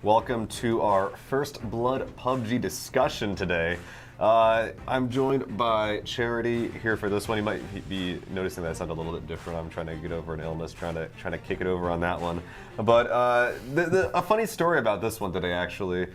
Welcome to our FirstBlood PUBG discussion today. I'm joined by Charity here for this one. You might be noticing that I sound a little bit different. I'm trying to get over an illness, trying to kick it over on that one. But a funny story about this one today, actually.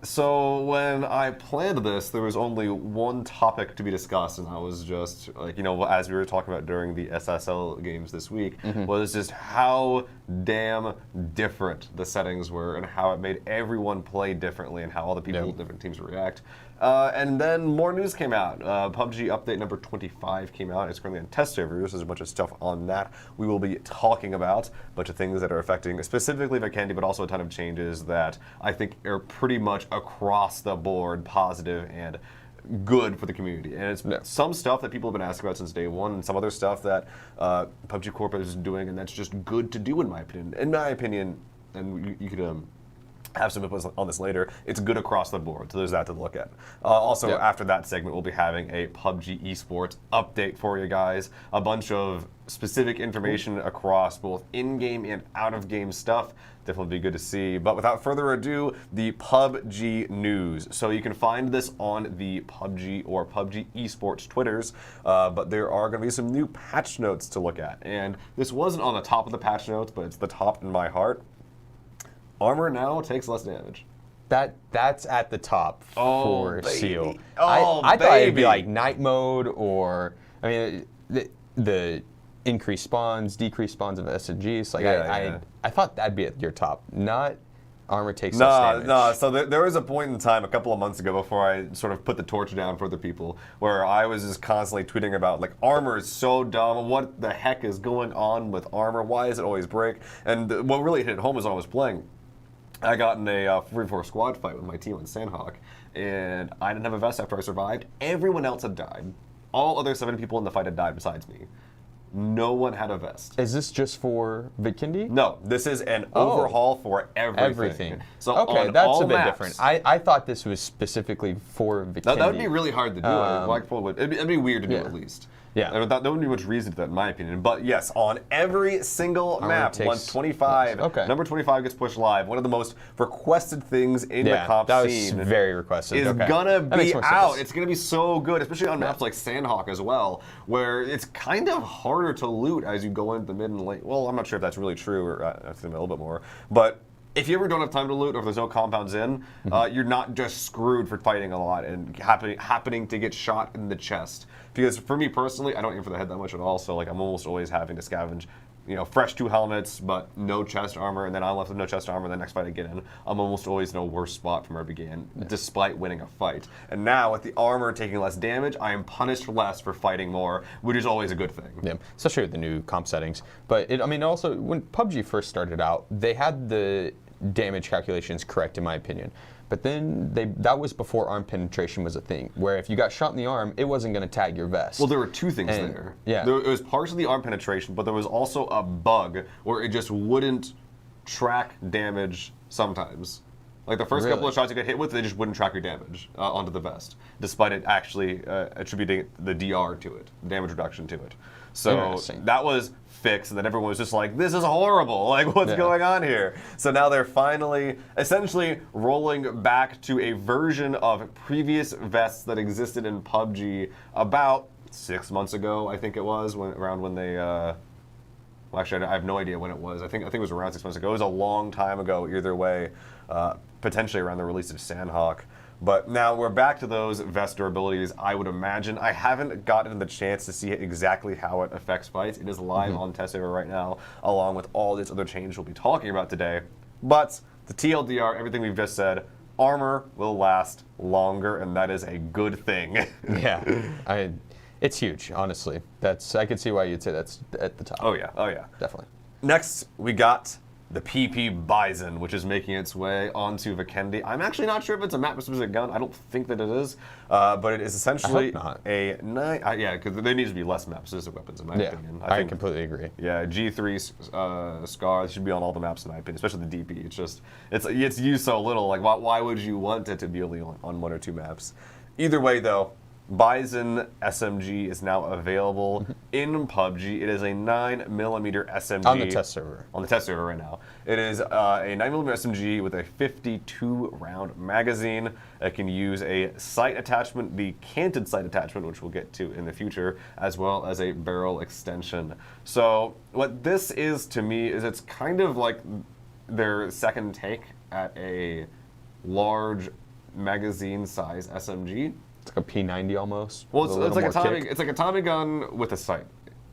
So when I planned this, there was only one topic to be discussed, and I was just like, you know, as we were talking about during the SSL games this week, was just how damn different the settings were and how it made everyone play differently and how all the people in different teams react. And then more news came out. PUBG update number 25 came out. It's currently on test servers. There's a bunch of stuff on that we will be talking about. A bunch of things that are affecting specifically Vikendi, but also a ton of changes that I think are pretty much across the board positive and good for the community. And it's some stuff that people have been asking about since day one, and some other stuff that PUBG Corp is doing, and that's just good to do in my opinion. In my opinion, and you could have some input on this later, it's good across the board, so there's that to look at. Also, after that segment, we'll be having a PUBG Esports update for you guys. A bunch of specific information across both in-game and out-of-game stuff. Definitely be good to see. But without further ado, the PUBG news. So you can find this on the PUBG or PUBG Esports Twitters, but there are going to be some new patch notes to look at. And this wasn't on the top of the patch notes, but it's the top in my heart. Armor now takes less damage. That's at the top for Seal. I thought it'd be like night mode, or I mean the increased spawns, decreased spawns of SMGs. Like I thought that'd be at your top, not armor takes less damage. No. So there was a point in time a couple of months ago before I sort of put the torch down for other people, where I was just constantly tweeting about like armor is so dumb. What the heck is going on with armor? Why does it always break? And what really hit home was when I was playing. I got in a 3-4 squad fight with my team on Sandhawk, and I didn't have a vest after I survived. Everyone else had died. All other 7 people in the fight had died besides me. No one had a vest. Is this just for Vikendi? No, this is an overhaul for everything. So okay, that's a bit different. I thought this was specifically for Vikendi. That would be really hard to do. It'd be weird to do at least. Yeah. There wouldn't be much reason to that, in my opinion. But yes, on every single map, once 25, number 25 gets pushed live, one of the most requested things in the comp scene. That was very requested. Is gonna be out. It's gonna be so good, especially on maps like Sandhawk as well, where it's kind of harder to loot as you go into the mid and late. Well, I'm not sure if that's really true, or I have to think a little bit more. But if you ever don't have time to loot, or if there's no compounds in, you're not just screwed for fighting a lot and happening to get shot in the chest. Because for me personally, I don't aim for the head that much at all, so like I'm almost always having to scavenge, you know, fresh 2 helmets, but no chest armor, and then I'm left with no chest armor. The next fight I get in, I'm almost always in a worse spot from where I began, despite winning a fight. And now with the armor taking less damage, I am punished less for fighting more, which is always a good thing. Yeah, especially with the new comp settings. But I mean, also when PUBG first started out, they had the damage calculations correct, in my opinion. But then that was before arm penetration was a thing, where if you got shot in the arm, it wasn't going to tag your vest. Well, there were 2 things there. Yeah. It was partially arm penetration, but there was also a bug where it just wouldn't track damage sometimes. Like the first couple of shots you get hit with, they just wouldn't track your damage onto the vest, despite it actually attributing the DR to it, damage reduction to it. So that was fixed, and then everyone was just like, this is horrible, like what's going on here? So now they're finally essentially rolling back to a version of previous vests that existed in PUBG about 6 months ago, I think it was, around when they well, actually, I have no idea when it was. I think it was around 6 months ago. It was a long time ago, either way, potentially around the release of Sandhawk. But now we're back to those vest durabilities, I would imagine. I haven't gotten the chance to see exactly how it affects fights. It is live on test server right now, along with all these other changes we'll be talking about today. But the TLDR, everything we've just said, armor will last longer, and that is a good thing. Yeah, it's huge, honestly. I could see why you'd say that's at the top. Oh yeah, definitely. Next, we got the PP Bison, which is making its way onto Vikendi. I'm actually not sure if it's a map-specific gun. I don't think that it is, but it is essentially because there needs to be less map-specific weapons, in my opinion. I completely agree. Yeah, G3 Scar should be on all the maps, in my opinion, especially the DP. It's just it's used so little. Like, why would you want it to be only on 1 or 2 maps? Either way, though, Bison SMG is now available in PUBG. It is a 9mm SMG. On the test server. On the test server right now. It is a 9mm SMG with a 52-round magazine. It can use a sight attachment, the canted sight attachment, which we'll get to in the future, as well as a barrel extension. So what this is to me is it's kind of like their second take at a large magazine size SMG. It's like a P90 almost. Well, it's like a Tommy gun with a sight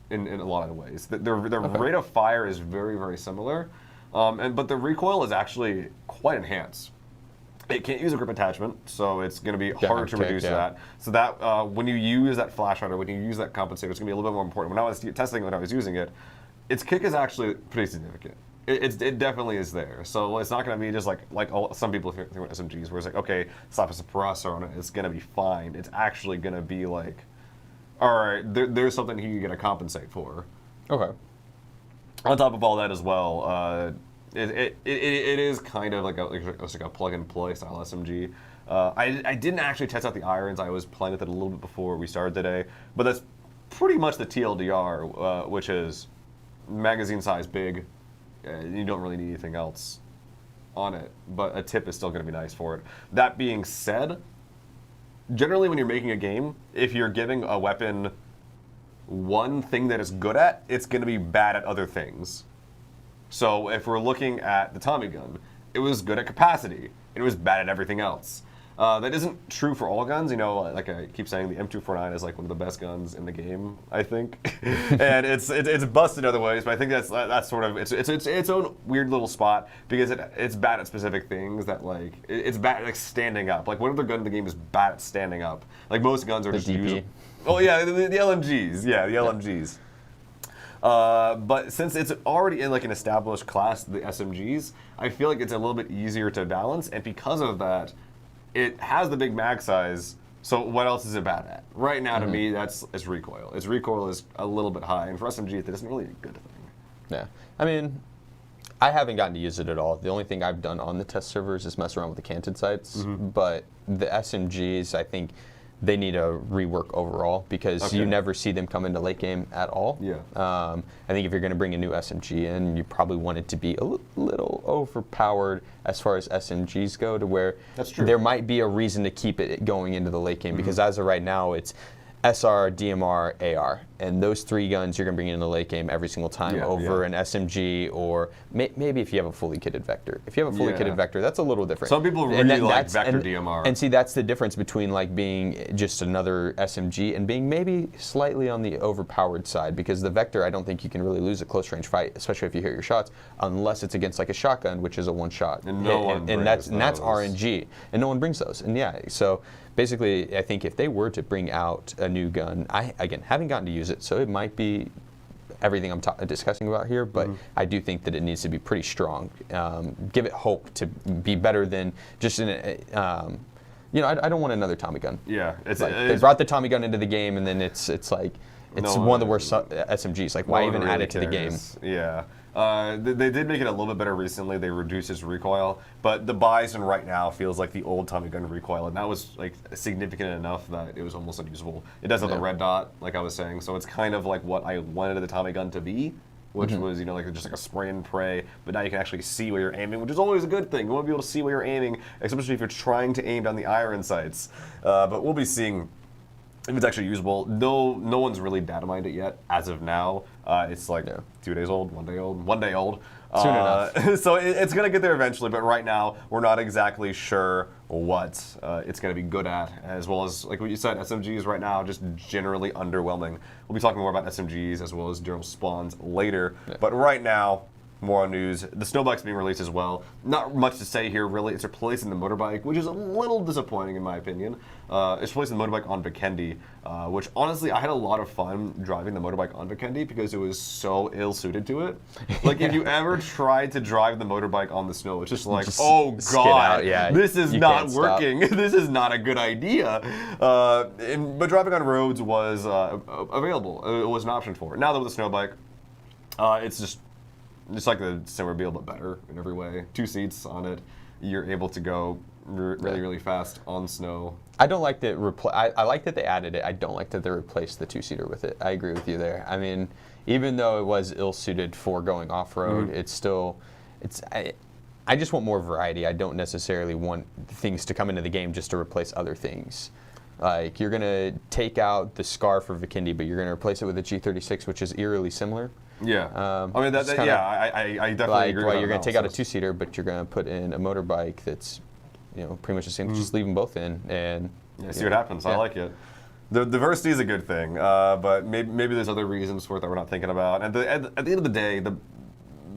in a lot of ways. Their rate of fire is very, very similar, but the recoil is actually quite enhanced. It can't use a grip attachment, so it's going to be hard to reduce that. So that when you use that flashlight or when you use that compensator, it's going to be a little bit more important. When I was testing it, when I was using it, its kick is actually pretty significant. It definitely is there. So it's not going to be just like some people think with SMGs, where it's like, okay, slap a suppressor on it, it's going to be fine. It's actually going to be like, all right, there's something here you're going to compensate for. Okay. On top of all that as well, it is kind of like a plug and play style SMG. I didn't actually test out the irons. I was playing with it a little bit before we started today, but that's pretty much the TLDR, which is magazine size big. You don't really need anything else on it, but a tip is still going to be nice for it. That being said, generally when you're making a game, if you're giving a weapon one thing that it's good at, it's going to be bad at other things. So if we're looking at the Tommy gun, it was good at capacity, and it was bad at everything else. That isn't true for all guns. You know, like I keep saying, the M249 is like one of the best guns in the game, I think, and it's busted other ways. But I think that's sort of its own weird little spot because it's bad at specific things that like it's bad at like standing up. Like one other gun in the game is bad at standing up. Like most guns are just DP. Oh yeah, the LMGs. Yeah, the LMGs. But since it's already in like an established class, the SMGs, I feel like it's a little bit easier to balance, and because of that, it has the big mag size. So what else is it bad at? Right now, to me, it's recoil. Its recoil is a little bit high, and for SMG, that isn't really a good thing. Yeah, I mean, I haven't gotten to use it at all. The only thing I've done on the test servers is mess around with the canted sights, but the SMGs, I think they need a rework overall because you never see them come into late game at all. Yeah. I think if you're going to bring a new SMG in, you probably want it to be a little overpowered as far as SMGs go, to where there might be a reason to keep it going into the late game because as of right now, it's SR, DMR, AR, and those three guns you're going to bring in the late game every single time over an SMG or maybe if you have a fully kitted Vector. If you have a fully kitted Vector, that's a little different. Some people really like Vector DMR. And see, that's the difference between like being just another SMG and being maybe slightly on the overpowered side, because the Vector, I don't think you can really lose a close range fight, especially if you hit your shots, unless it's against like a shotgun, which is a one shot. And that's RNG, and no one brings those. And yeah, so basically, I think if they were to bring out a new gun, I, again, haven't gotten to use it, so it might be everything I'm discussing about here, but I do think that it needs to be pretty strong. Give it hope to be better than just in you know, I don't want another Tommy gun. Yeah. They brought the Tommy gun into the game, and then it's like, it's one of the worst SMGs. Like, why even add it to the game? Yeah. They did make it a little bit better recently. They reduced its recoil, but the Bison right now feels like the old Tommy gun recoil, and that was like significant enough that it was almost unusable. It does have the red dot, like I was saying, so it's kind of like what I wanted the Tommy gun to be, which was, you know, like just like a spray and pray, but now you can actually see where you're aiming, which is always a good thing. You want to be able to see where you're aiming, especially if you're trying to aim down the iron sights. But we'll be seeing if it's actually usable. No one's really data mined it yet as of now. It's like 2 days old, 1 day old, 1 day old. Soon enough. So it's going to get there eventually, but right now we're not exactly sure what it's going to be good at, as well as, like what you said, SMGs right now just generally underwhelming. We'll be talking more about SMGs as well as durable spawns later, but right now, more news. The snowbike's being released as well. Not much to say here, really. It's replacing the motorbike, which is a little disappointing in my opinion. It's replacing the motorbike on Vikendi, which honestly, I had a lot of fun driving the motorbike on Vikendi because it was so ill-suited to it. Like, if you ever tried to drive the motorbike on the snow, it's just like, oh god, this is not working. This is not a good idea. But driving on roads was available. It was an option for it. Now that with the snowbike, it's like the snowmobile, but better in every way. 2 seats on it. You're able to go really fast on snow. I don't like that. I like that they added it. I don't like that they replaced the two-seater with it. I agree with you there. I mean, even though it was ill-suited for going off-road, it's still, I just want more variety. I don't necessarily want things to come into the game just to replace other things. Like, you're going to take out the Scar for Vikendi, but you're going to replace it with a G36, which is eerily similar. Yeah. I mean, I definitely like, agree. Well, you're going to take out a two-seater, but you're going to put in a motorbike that's, pretty much the same. Just leave them both in and see what happens. I like it. The diversity is a good thing, but maybe there's other reasons for it that we're not thinking about. And at the end of the day,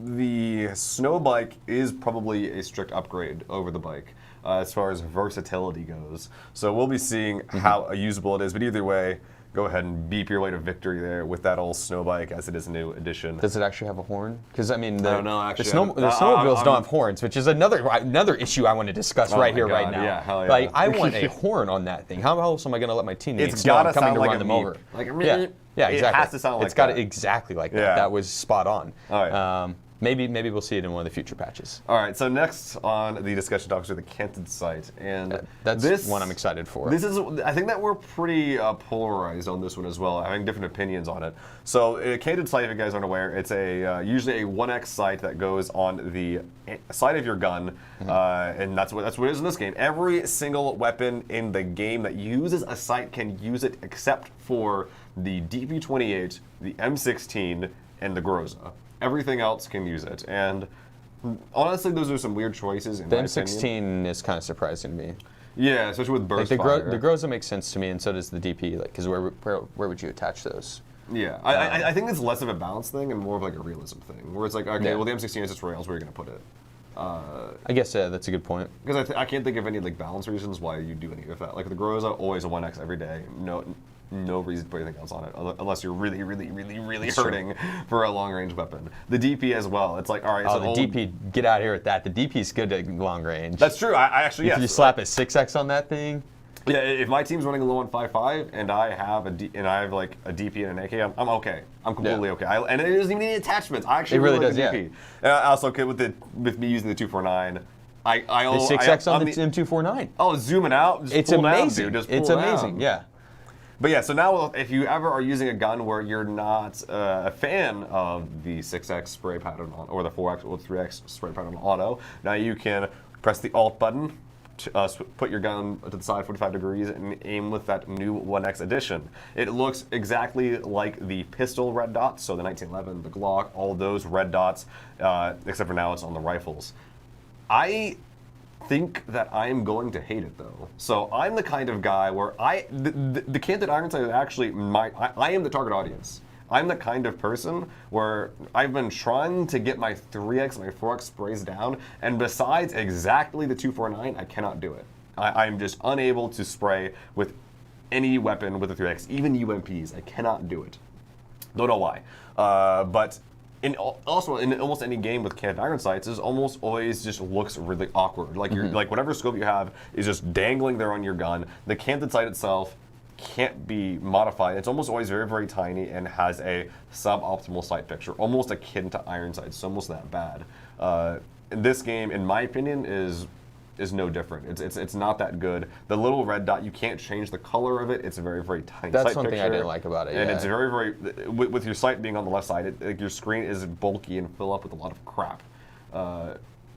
the snow bike is probably a strict upgrade over the bike as far as versatility goes. So we'll be seeing how usable it is. But either way, go ahead and beep your way to victory there with that old snow bike as it is a new edition. Does it actually have a horn? Because I mean, I don't know, actually, the snowmobiles don't have horns, which is another issue I want to discuss right now. Yeah, hell yeah. Like, I want a horn on that thing. How else am I going to let my teammates It's know gotta I'm coming sound to like run a them meep. over? Like a yeah, meep. exactly. It has to sound like it's got that. exactly like that. Yeah. That was spot on. All right. Maybe we'll see it in one of the future patches. All right, so next on the discussion topics are the canted sight, and that's one I'm excited for. I think that we're pretty polarized on this one as well, having different opinions on it. So a canted sight, if you guys aren't aware, it's usually a 1x sight that goes on the side of your gun, and that's what it is in this game. Every single weapon in the game that uses a sight can use it, except for the DP28, the M16, and the Groza. Everything else can use it, and honestly, those are some weird choices. In the my M16 opinion. Is kind of surprising to me. Yeah, especially with burst fire. The Groza makes sense to me, and so does the DP. Like, because where would you attach those? Yeah, I think it's less of a balance thing and more of like a realism thing, where it's like, okay, well, the M16 is just rails. Where are you going to put it? I guess that's a good point. Because I can't think of any like balance reasons why you do any of that. Like the Groza, always a 1x every day. No reason to put anything else on it, unless you're really hurting for a long-range weapon. The DP as well. It's like, all right. DP, get out of here with that. The DP's good at long range. That's true. I actually, if you slap a 6x on that thing. Yeah, if my team's running low on 5.5 and I have like a DP and an AK, I'm okay. I'm completely okay. And it doesn't even need attachments. I actually really like does, the DP. And I also could with me using the 249. The 6x on the M249. Oh, zooming out. Just it's pull amazing. Down, dude. Just pull it's down. amazing. Yeah. But yeah, so now if you ever are using a gun where you're not a fan of the 6x spray pattern on, or the 4x or 3x spray pattern on auto, now you can press the Alt button, put your gun to the side 45 degrees, and aim with that new 1x edition. It looks exactly like the pistol red dots, so the 1911, the Glock, all those red dots, except for now it's on the rifles. I think that I'm going to hate it though. So I'm the kind of guy where the canted iron sight is actually I am the target audience. I'm the kind of person where I've been trying to get my 3x and my 4x sprays down, and besides exactly the 249, I cannot do it. I'm just unable to spray with any weapon with a 3x, even UMPs. I cannot do it. Don't know why. But also in almost any game with canted iron sights, it almost always just looks really awkward. Like you're like whatever scope you have is just dangling there on your gun. The canted sight itself can't be modified. It's almost always very tiny and has a suboptimal sight picture, almost akin to iron sights. It's almost that bad. This game, in my opinion, is no different. It's not that good. The little red dot, you can't change the color of it. It's a very tiny That's sight something picture. I didn't like about it. And yeah. it's very with your sight being on the left side, your screen is bulky and fill up with a lot of crap.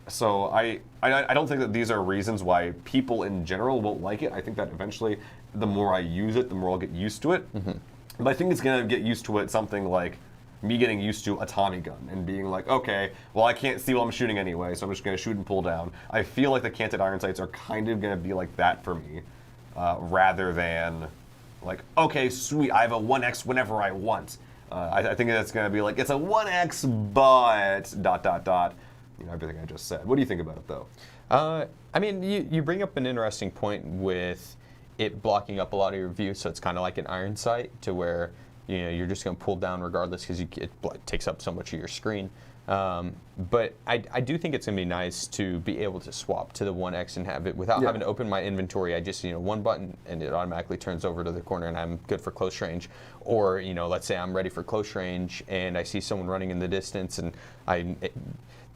So I don't think that these are reasons why people in general won't like it. I think that eventually, the more I use it, the more I'll get used to it. But I think it's gonna get used to it something like me getting used to a Tommy gun and being like, okay, well I can't see while I'm shooting anyway, so I'm just gonna shoot and pull down. I feel like the canted iron sights are kind of gonna be like that for me, rather than like, okay, sweet, I have a 1x whenever I want. I think that's gonna be like, it's a 1x, but ... You know, everything I just said. What do you think about it though? I mean, you bring up an interesting point with it blocking up a lot of your view, so it's kind of like an iron sight to where you're just going to pull down regardless because it takes up so much of your screen. But I do think it's going to be nice to be able to swap to the 1X and have it without having to open my inventory. I just one button and it automatically turns over to the corner and I'm good for close range. Or let's say I'm ready for close range and I see someone running in the distance and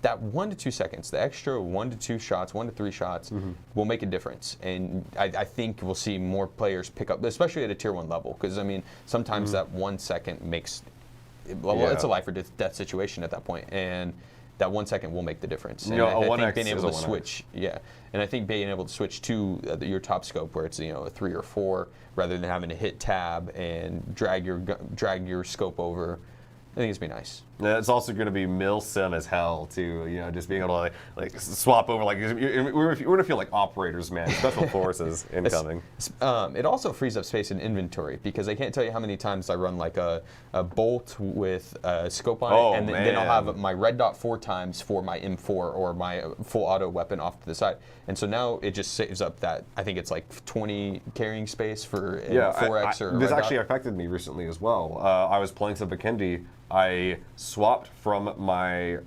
that 1 to 2 seconds, the extra 1 to 2 shots, 1 to 3 shots, will make a difference. And I think we'll see more players pick up, especially at a tier 1 level. Because, I mean, sometimes that 1 second makes, it's a life or death situation at that point. And that 1 second will make the difference. And I think being able to switch, and I think being able to switch to your top scope where it's, a 3 or 4, rather than having to hit tab and drag your scope over, I think it's gonna be nice. It's also going to be milsim as hell too. Just being able to like swap over. Like we're going to feel like operators, man. Special forces incoming. It also frees up space in inventory because I can't tell you how many times I run like a bolt with a scope on it, and then I'll have my red dot 4 times for my M4 or my full auto weapon off to the side. And so now it just saves up that, I think it's like 20 carrying space for 4X or this red actually dot. affected me recently as well. I was playing some Vikendi. I swapped from my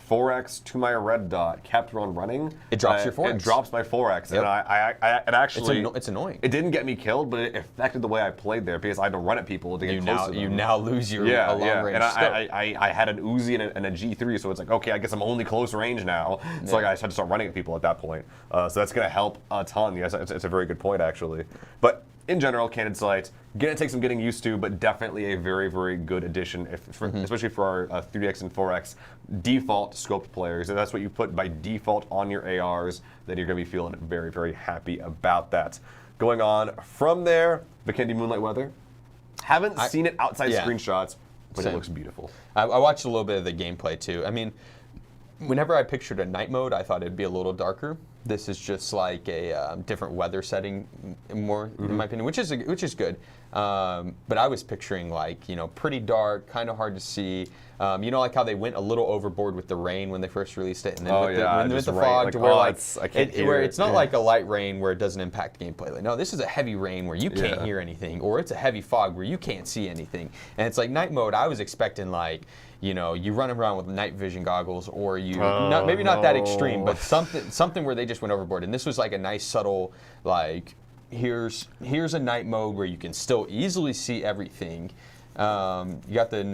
4X to my red dot, kept on running. It drops your 4X. It drops my 4X, and it actually it's annoying. It didn't get me killed, but it affected the way I played there because I had to run at people to get close to them. You now lose your long range and scope. I had an Uzi and a G3, so it's like, okay, I guess I'm only close range now. So like I just had to start running at people at that point. So that's going to help a ton. Yes, it's a very good point actually. But in general, Candid Sight, gonna take some getting used to, but definitely a very, very good addition, especially for our 3X and 4X default scoped players. And that's what you put by default on your ARs, then you're gonna be feeling very, very happy about that. Going on from there, Vikendi Moonlight Weather. Haven't seen it outside screenshots, but it looks beautiful. I watched a little bit of the gameplay too. I mean, whenever I pictured a night mode, I thought it'd be a little darker. This is just like a different weather setting, more in my opinion, which is good. But I was picturing like pretty dark, kind of hard to see. Like how they went a little overboard with the rain when they first released it, and then with the fog like, to where where it's not like a light rain where it doesn't impact gameplay. Like, no, this is a heavy rain where you can't hear anything, or it's a heavy fog where you can't see anything. And it's like night mode. I was expecting like, you run around with night vision goggles, or maybe not that extreme, but something where they just went overboard. And this was like a nice subtle, like, here's a night mode where you can still easily see everything. You got the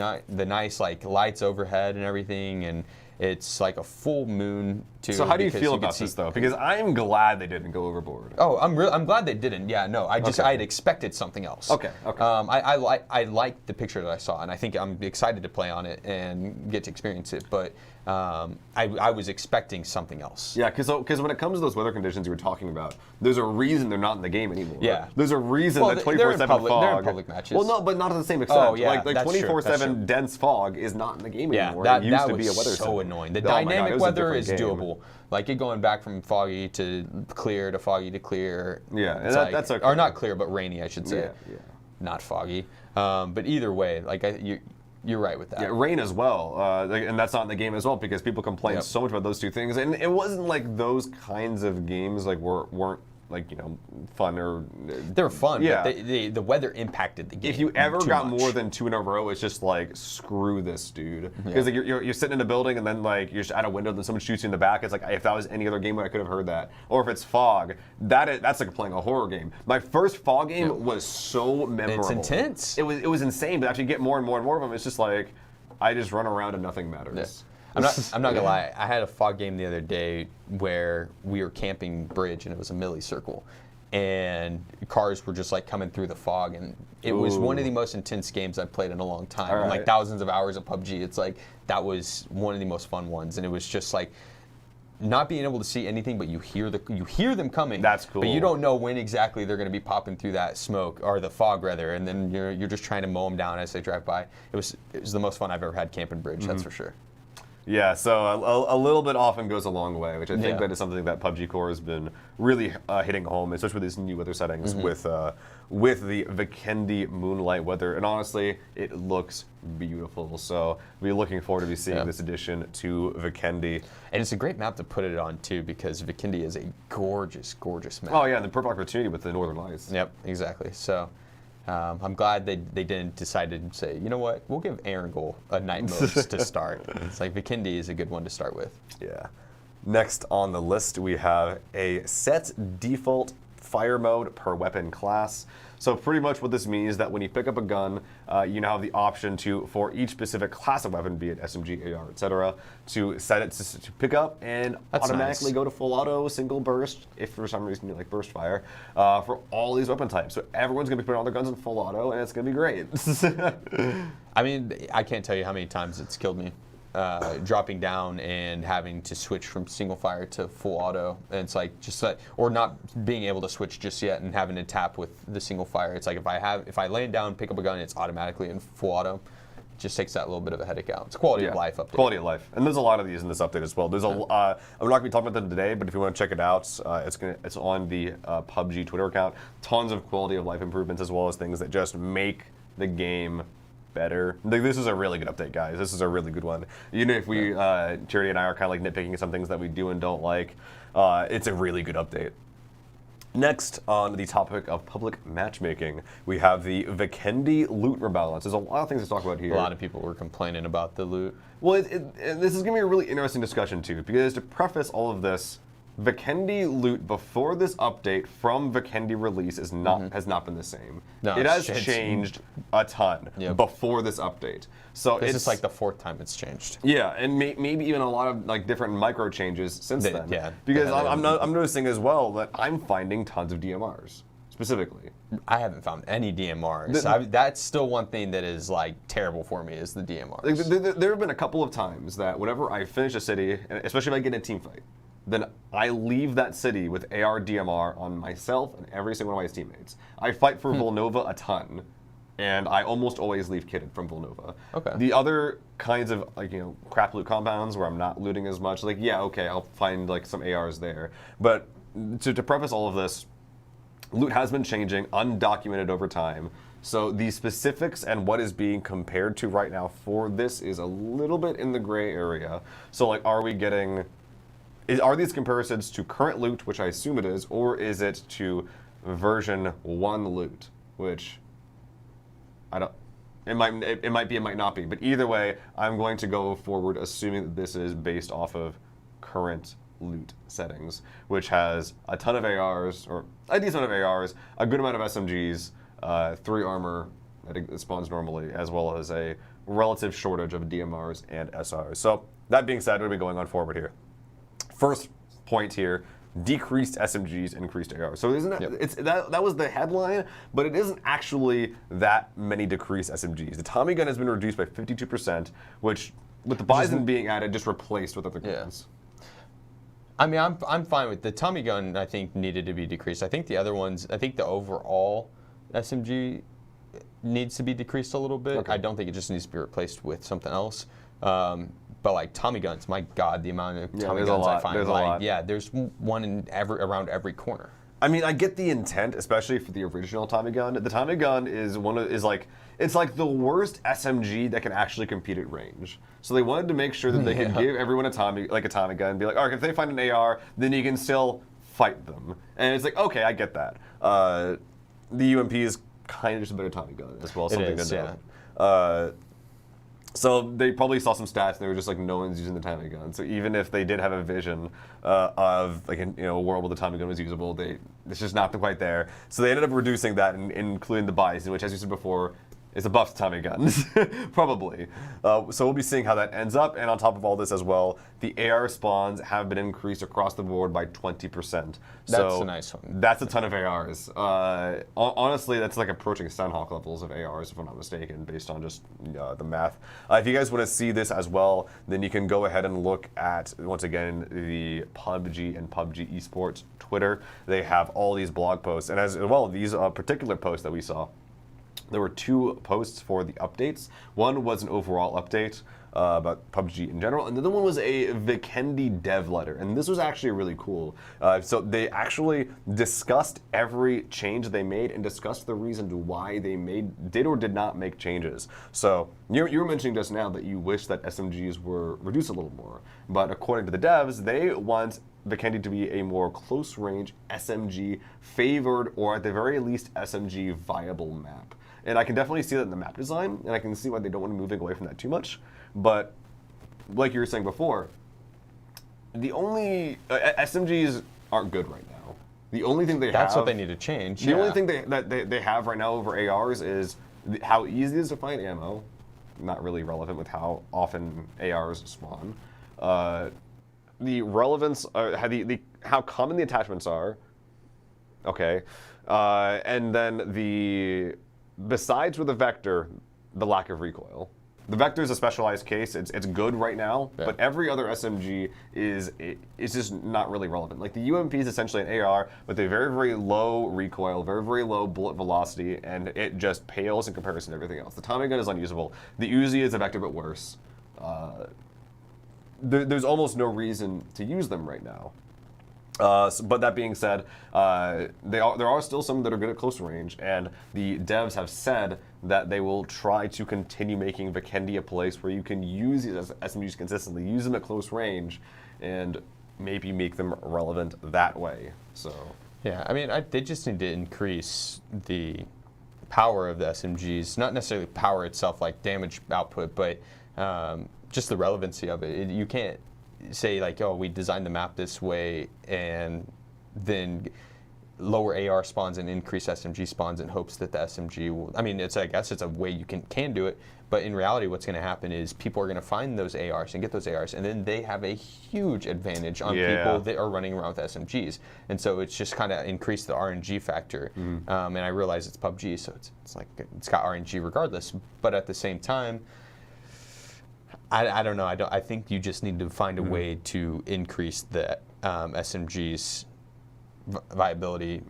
nice like lights overhead and everything, and it's like a full moon too. So how do you feel about this though? Because I'm glad they didn't go overboard. Oh, I'm glad they didn't. Yeah, no, I had expected something else. Okay. I like the picture that I saw, and I think I'm excited to play on it and get to experience it. But I was expecting something else. Yeah, because when it comes to those weather conditions you were talking about, there's a reason they're not in the game anymore. Yeah. There's a reason that 24/7 fog. They're in public matches. Well, no, but not to the same extent. Oh, yeah, like 24/7 dense fog is not in the game anymore. That it used to was be a weather so center. annoying. The Oh my God, dynamic it was a weather is different game. doable. Like it going back from foggy to clear to foggy to clear. Yeah, and It's like, that's okay. Or not clear, but rainy, I should say. Yeah. Not foggy. But either way, like you're right with that. Yeah, rain as well, and that's not in the game as well because people complain so much about those two things, and it wasn't like those kinds of games like weren't like fun or They were fun, Yeah. but the weather impacted the game. if you ever too got much. more than 2 in a row, it's just like screw this, dude. Because like, you're sitting in a building and then like you're just at a window and then someone shoots you in the back. It's like if that was any other game, I could have heard that. Or if it's fog, that's like playing a horror game. My first fog game was so memorable. It's intense. It was insane. But after you get more and more and more of them, it's just like I just run around and nothing matters. I'm not gonna lie. I had a fog game the other day where we were camping bridge and it was a melee circle, and cars were just like coming through the fog, and it was one of the most intense games I've played in a long time. And like thousands of hours of PUBG. It's like that was one of the most fun ones, and it was just like not being able to see anything, but you hear them coming. That's cool. But you don't know when exactly they're going to be popping through that smoke or the fog rather, and then you're just trying to mow them down as they drive by. It was the most fun I've ever had camping bridge. That's for sure. Yeah, so a little bit often goes a long way, which I think that is something that PUBG Core has been really hitting home, especially with these new weather settings with the Vikendi Moonlight Weather. And honestly, it looks beautiful. So we'll be looking forward to seeing this addition to Vikendi. And it's a great map to put it on too, because Vikendi is a gorgeous, gorgeous map. Oh yeah, and the perfect opportunity with the Northern Lights. Yep, exactly. So I'm glad they didn't decide to say, you know what, we'll give Erangel a night mode to start. It's like Vikendi is a good one to start with. Yeah. Next on the list, we have a set default fire mode per weapon class. So pretty much what this means is that when you pick up a gun, you now have the option to, for each specific class of weapon, be it SMG, AR, etc., to set it to pick up and automatically go to full auto, single burst, if for some reason you like burst fire, for all these weapon types. So everyone's going to be putting all their guns in full auto, and it's going to be great. I mean, I can't tell you how many times it's killed me. Dropping down and having to switch from single fire to full auto, and it's like just like, or not being able to switch just yet and having to tap with the single fire. It's like if I lay it down, pick up a gun, it's automatically in full auto. It just takes that little bit of a headache out. It's a quality of life update. Quality of life, and there's a lot of these in this update as well. There's I'm not going to be talking about them today, but if you want to check it out, it's on the PUBG Twitter account. Tons of quality of life improvements as well as things that just make the game better. This is a really good update, guys. This is a really good one. You know, if we, Charity and I are kind of like nitpicking some things that we do and don't like, it's a really good update. Next, on the topic of public matchmaking, we have the Vikendi loot rebalance. There's a lot of things to talk about here. A lot of people were complaining about the loot. Well, this is going to be a really interesting discussion, too, because to preface all of this, Vikendi loot before this update from Vikendi release has not been the same. No, it has changed a ton before this update. So this is like the 4th time it's changed. Yeah, and maybe even a lot of like different micro changes since then. Yeah, because I'm noticing as well that I'm finding tons of DMRs specifically. I haven't found any DMRs. That's still one thing that is like terrible for me is the DMRs. Like, there have been a couple of times that whenever I finish a city, and especially if I get in a team fight, then I leave that city with AR DMR on myself and every single one of my teammates. I fight for Volnova a ton, and I almost always leave kitted from Volnova. Okay. The other kinds of crap loot compounds where I'm not looting as much, like okay, I'll find like some ARs there. But to preface all of this, loot has been changing, undocumented over time. So the specifics and what is being compared to right now for this is a little bit in the gray area. So like, are these comparisons to current loot, which I assume it is, or is it to version 1 loot, which I don't. It might be, it might not be. But either way, I'm going to go forward assuming that this is based off of current loot settings, which has a ton of ARs, or a decent amount of ARs, a good amount of SMGs, 3 armor that spawns normally, as well as a relative shortage of DMRs and SRs. So that being said, we're going to be going on forward here. First point here, decreased SMGs, increased AR. So isn't that, that was the headline, but it isn't actually that many decreased SMGs. The Tommy gun has been reduced by 52%, which with the Bison being added, just replaced with other guns. I mean, I'm fine with the Tommy gun. I think needed to be decreased. I think the other ones. I think the overall SMG needs to be decreased a little bit. Okay. I don't think it just needs to be replaced with something else. But like Tommy guns, my God, the amount of Tommy guns I find. There's a lot. Yeah, there's one in around every corner. I mean, I get the intent, especially for the original Tommy gun. The Tommy gun is it's like the worst SMG that can actually compete at range. So they wanted to make sure that they could give everyone a Tommy gun and be like, all right, if they find an AR, then you can still fight them. And it's like, okay, I get that. The UMP is kind of just a better Tommy gun as well. Something to note. So they probably saw some stats and they were just like, no one's using the Tommy gun. So even if they did have a vision of like a world where the Tommy gun was usable, it's just not quite there. So they ended up reducing that and including the Bison, which, as you said before, is a buff Tommy guns, probably. So we'll be seeing how that ends up. And on top of all this as well, the AR spawns have been increased across the board by 20%. That's a nice one. That's a ton of ARs. Honestly, that's like approaching Stunhawk levels of ARs, if I'm not mistaken, based on just the math. If you guys want to see this as well, then you can go ahead and look at, once again, the PUBG and PUBG Esports Twitter. They have all these blog posts. And as well, these particular posts that we saw, there were 2 posts for the updates. One was an overall update about PUBG in general, and the other one was a Vikendi dev letter. And this was actually really cool. So they actually discussed every change they made and discussed the reason why they did or did not make changes. So you were mentioning just now that you wish that SMGs were reduced a little more. But according to the devs, they want Vikendi to be a more close-range SMG favored, or at the very least SMG viable map. And I can definitely see that in the map design, and I can see why they don't want to move away from that too much. But like you were saying before, the only SMGs aren't good right now. The only thing That's what they need to change. The only thing they have right now over ARs is how easy it is to find ammo. Not really relevant with how often ARs spawn. The relevance, how common the attachments are. Okay, and then besides with the Vector, the lack of recoil. The Vector is a specialized case. It's good right now, but every other SMG is just not really relevant. Like the UMP is essentially an AR with a very, very low recoil, very, very low bullet velocity, and it just pales in comparison to everything else. The Tommy gun is unusable. The Uzi is a Vector but worse. There's almost no reason to use them right now. But that being said, there are still some that are good at close range, and the devs have said that they will try to continue making Vikendi a place where you can use these SMGs consistently, use them at close range, and maybe make them relevant that way. So yeah, I mean, they just need to increase the power of the SMGs, not necessarily power itself like damage output, but just the relevancy of it. You can't say like, oh, we designed the map this way and then lower AR spawns and increase SMG spawns in hopes that the SMG will, I mean, I guess it's a way you can do it, but in reality what's going to happen is people are going to find those ARs and get those ARs, and then they have a huge advantage on people that are running around with SMGs, and so it's just kind of increased the RNG factor. And I realize it's PUBG, so it's like it's got RNG regardless, but at the same time, I don't know. I think you just need to find a way to increase the SMG's viability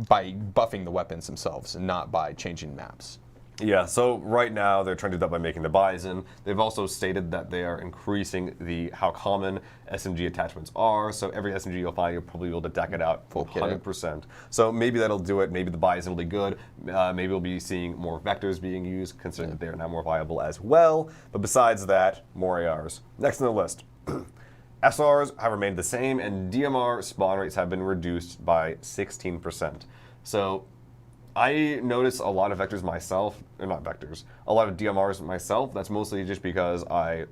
by buffing the weapons themselves and not by changing maps. Yeah, so right now they're trying to do that by making the Bison. They've also stated that they are increasing how common SMG attachments are. So every SMG you'll find, you'll probably be able to deck it out 100%. So maybe that'll do it. Maybe the Bison will be good. Maybe we'll be seeing more Vectors being used, considering that they are now more viable as well. But besides that, more ARs. Next on the list. SRs have remained the same, and DMR spawn rates have been reduced by 16%. So I notice a lot of Vectors myself, or not Vectors, a lot of DMRs myself. That's mostly just because I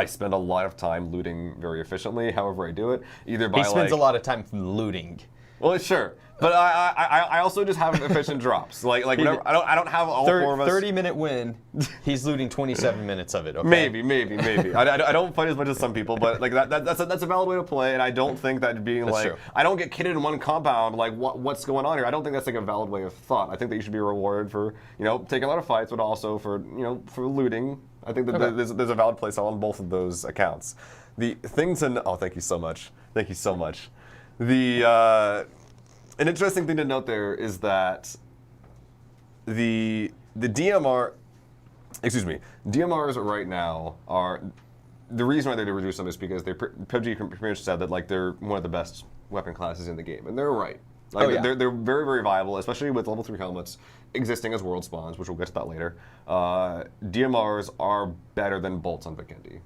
spend a lot of time looting very efficiently, however I do it. Either by He spends a lot of time looting. Well, sure, but I also just have efficient drops. Like whenever, I don't have all four of us. 30-minute win. He's looting 27 minutes of it. Okay? Maybe. I don't fight as much as some people, but like that's a valid way to play, and I don't think that being that's like true. I don't get kitted in one compound. Like what's going on here? I don't think that's like a valid way of thought. I think that you should be rewarded for taking a lot of fights, but also for for looting. I think that there's a valid place on both of those accounts. The thing to thank you so much. Thank you so much. An interesting thing to note there is that the DMRs right now are, the reason why they reduce them is because PUBG pretty much said that like they're one of the best weapon classes in the game, and they're right. Like they're very, very viable, especially with level 3 helmets existing as world spawns, which we'll get to that later. DMRs are better than bolts on Vikendi,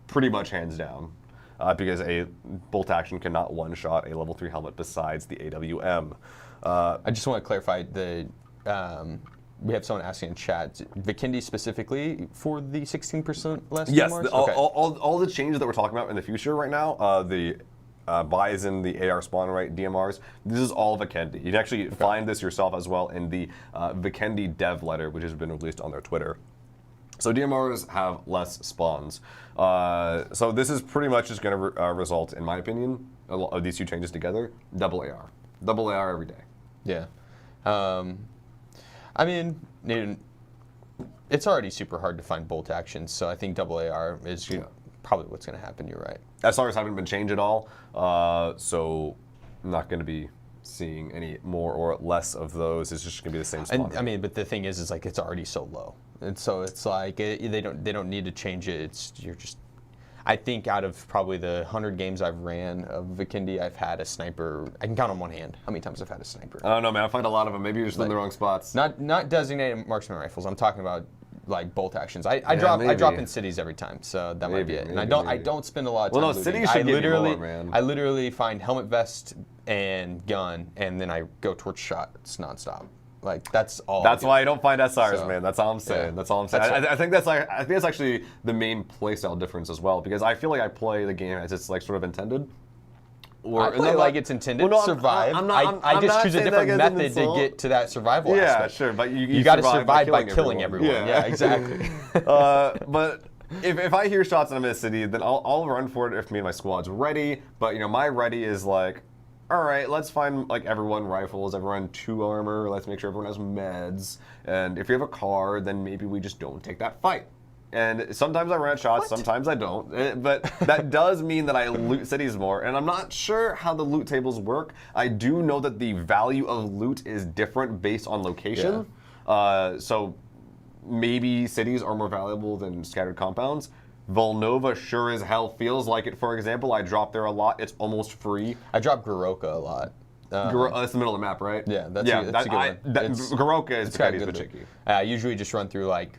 pretty much hands down. Because a bolt action cannot one-shot a level 3 helmet besides the AWM. I just want to clarify, we have someone asking in chat, Vikendi specifically for the 16% less Yes, DMRs? all the changes that we're talking about in the future right now, the Bison, the AR spawn rate, DMRs, this is all Vikendi. You can actually find this yourself as well in the Vikendi dev letter, which has been released on their Twitter. So DMRs have less spawns. So this is pretty much just going to result, in my opinion, of these two changes together, double AR. Double AR every day. Yeah. I mean, it's already super hard to find bolt actions, so I think double AR is probably what's going to happen. You're right. SRs haven't been changed at all, so I'm not going to be seeing any more or less of those. It's just going to be the same spawn. I mean, but the thing is like it's already so low, and so it's like they don't need to change it. I think out of probably the 100 games I've ran of Vikendi, I've had a sniper. I can count on one hand how many times I've had a sniper. I don't know, man. I find a lot of them. Maybe you're just in the wrong spots. Not designated marksman rifles. I'm talking about like bolt actions. I drop in cities every time, so that might be it. And I don't spend a lot of time. Well, no, cities should give you more, man. I literally find helmet, vest, and gun, and then I go torch shots nonstop. Like that's all. That's why I don't find SRs, man. That's all I'm saying. Yeah. That's all I'm saying. I think that's actually the main playstyle difference as well, because I feel like I play the game as it's like sort of intended. I play like it's intended. Well, no, survive. I just choose a different method to get to that survival aspect. Sure, but you got to survive by killing everyone. Yeah, exactly. But if I hear shots and I'm in a city, then I'll run for it if me and my squad's ready. But my ready is like, all right, let's find like everyone rifles, everyone 2 armor. Let's make sure everyone has meds. And if you have a car, then maybe we just don't take that fight. And sometimes I run out shots, sometimes I don't. But that does mean that I loot cities more. And I'm not sure how the loot tables work. I do know that the value of loot is different based on location. Yeah. So maybe cities are more valuable than scattered compounds. Volnova sure as hell feels like it. For example, I drop there a lot. It's almost free. I drop Goroka a lot. That's the middle of the map, right? Yeah, that's a good one. Goroka is Vikendi's Pachinki. I usually just run through like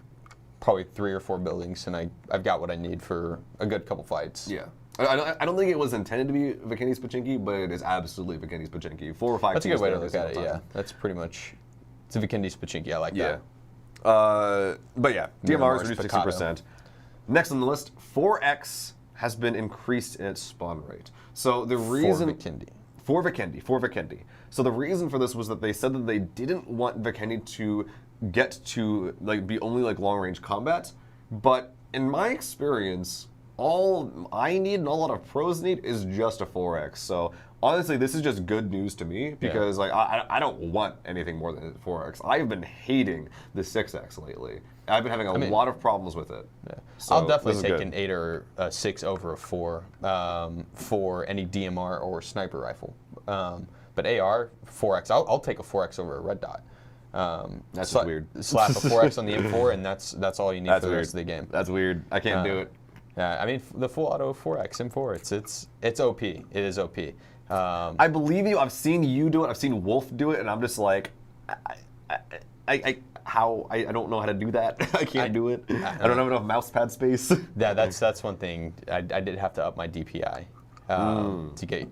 probably 3 or 4 buildings, and I've got what I need for a good couple fights. Yeah. I don't think it was intended to be Vikendi's Pachinki, but it is absolutely Vikendi's Pachinki. 4 or 5 That's a good way to look at it, yeah. That's pretty much, it's a Vikendi's Pachinki, I like that. But yeah, DMR is reduced 60%. Next on the list, 4x has been increased in its spawn rate. So the reason... For Vikendi. So the reason for this was that they said that they didn't want Vikendi to get to be only long-range combat, but in my experience, all I need and all a lot of pros need is just a 4x. So honestly, this is just good news to me because I don't want anything more than 4x. I've been hating the 6x lately. I've been having a lot of problems with it. Yeah. So I'll definitely take an 8 or a 6 over a 4 for any DMR or sniper rifle. But AR, 4x, I'll take a 4x over a red dot. That's weird. Slap a 4x on the M4, and that's all you need for the rest of the game. That's weird. I can't do it. Yeah, I mean the full auto 4x M4, it's OP. It is OP. I believe you. I've seen you do it. I've seen Wolf do it, and I'm just like, I don't know how to do that. I can't do it. I don't have enough mouse pad space. Yeah, that's one thing. I did have to up my DPI to get.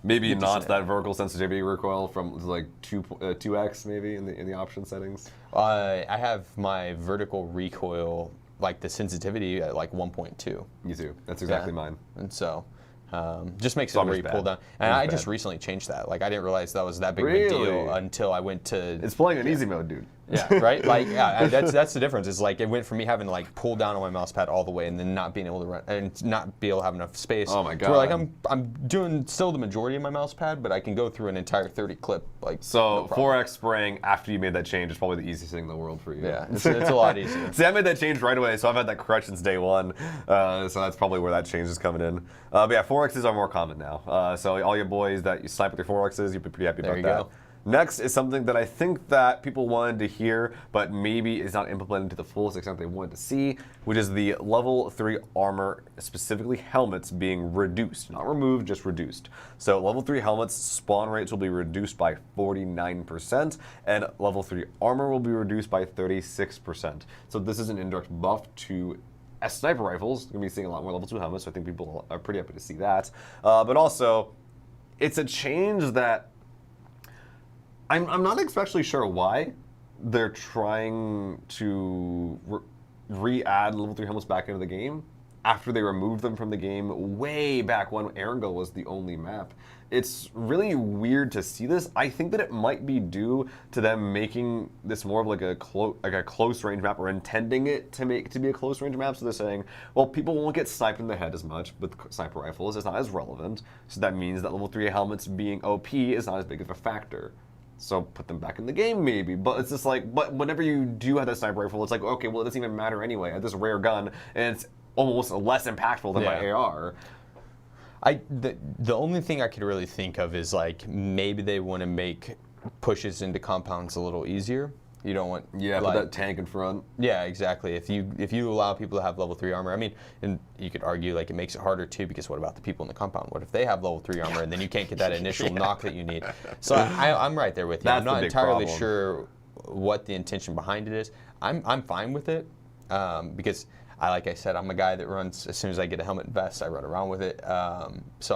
Maybe not that vertical sensitivity recoil from like 2x maybe in the option settings. I have my vertical recoil, like the sensitivity at like 1.2. You too. That's exactly mine. And so just makes it where you pull down. And I just recently changed that. Like I didn't realize that was that big of a deal until I went to. It's playing in easy mode, dude. Yeah, right. Like that's the difference. It's like it went from me having to like pull down on my mouse pad all the way and then not being able to run and not be able to have enough space. Oh my god. To where, like I'm doing still the majority of my mouse pad, but I can go through an entire 30 clip. Like so, 4x spraying after you made that change is probably the easiest thing in the world for you. Yeah, it's a lot easier. See, I made that change right away, so I've had that correction since day one. So that's probably where that change is coming in. But yeah, 4x's are more common now. So all your boys that you snipe with your 4x's, you'll be pretty happy about that. Go. Next is something that I think that people wanted to hear, but maybe is not implemented to the fullest extent they wanted to see, which is the level 3 armor, specifically helmets, being reduced. Not removed, just reduced. So level 3 helmets spawn rates will be reduced by 49%, and level 3 armor will be reduced by 36%. So this is an indirect buff to sniper rifles. We're going to be seeing a lot more level 2 helmets, so I think people are pretty happy to see that. But also, it's a change that I'm not especially sure why they're trying to re-add level 3 helmets back into the game after they removed them from the game way back when Erangel was the only map. It's really weird to see this. I think that it might be due to them making this more of like a close range map, or intending it to be a close range map. So they're saying, well, people won't get sniped in the head as much with sniper rifles. It's not as relevant. So that means that level 3 helmets being OP is not as big of a factor. So put them back in the game, maybe. But it's just like, but whenever you do have that sniper rifle, it's like, okay, well, it doesn't even matter anyway. I have this rare gun, and it's almost less impactful than my AR. The only thing I could really think of is like maybe they want to make pushes into compounds a little easier. You don't want put that tank in front. Yeah, exactly. If you allow people to have level 3 armor, I mean, and you could argue like it makes it harder too, because what about the people in the compound? What if they have level 3 armor and then you can't get that initial knock that you need? So I'm right there with you. I'm not entirely sure what the intention behind it is. I'm fine with it because like I said, I'm a guy that runs as soon as I get a helmet and vest, I run around with it. So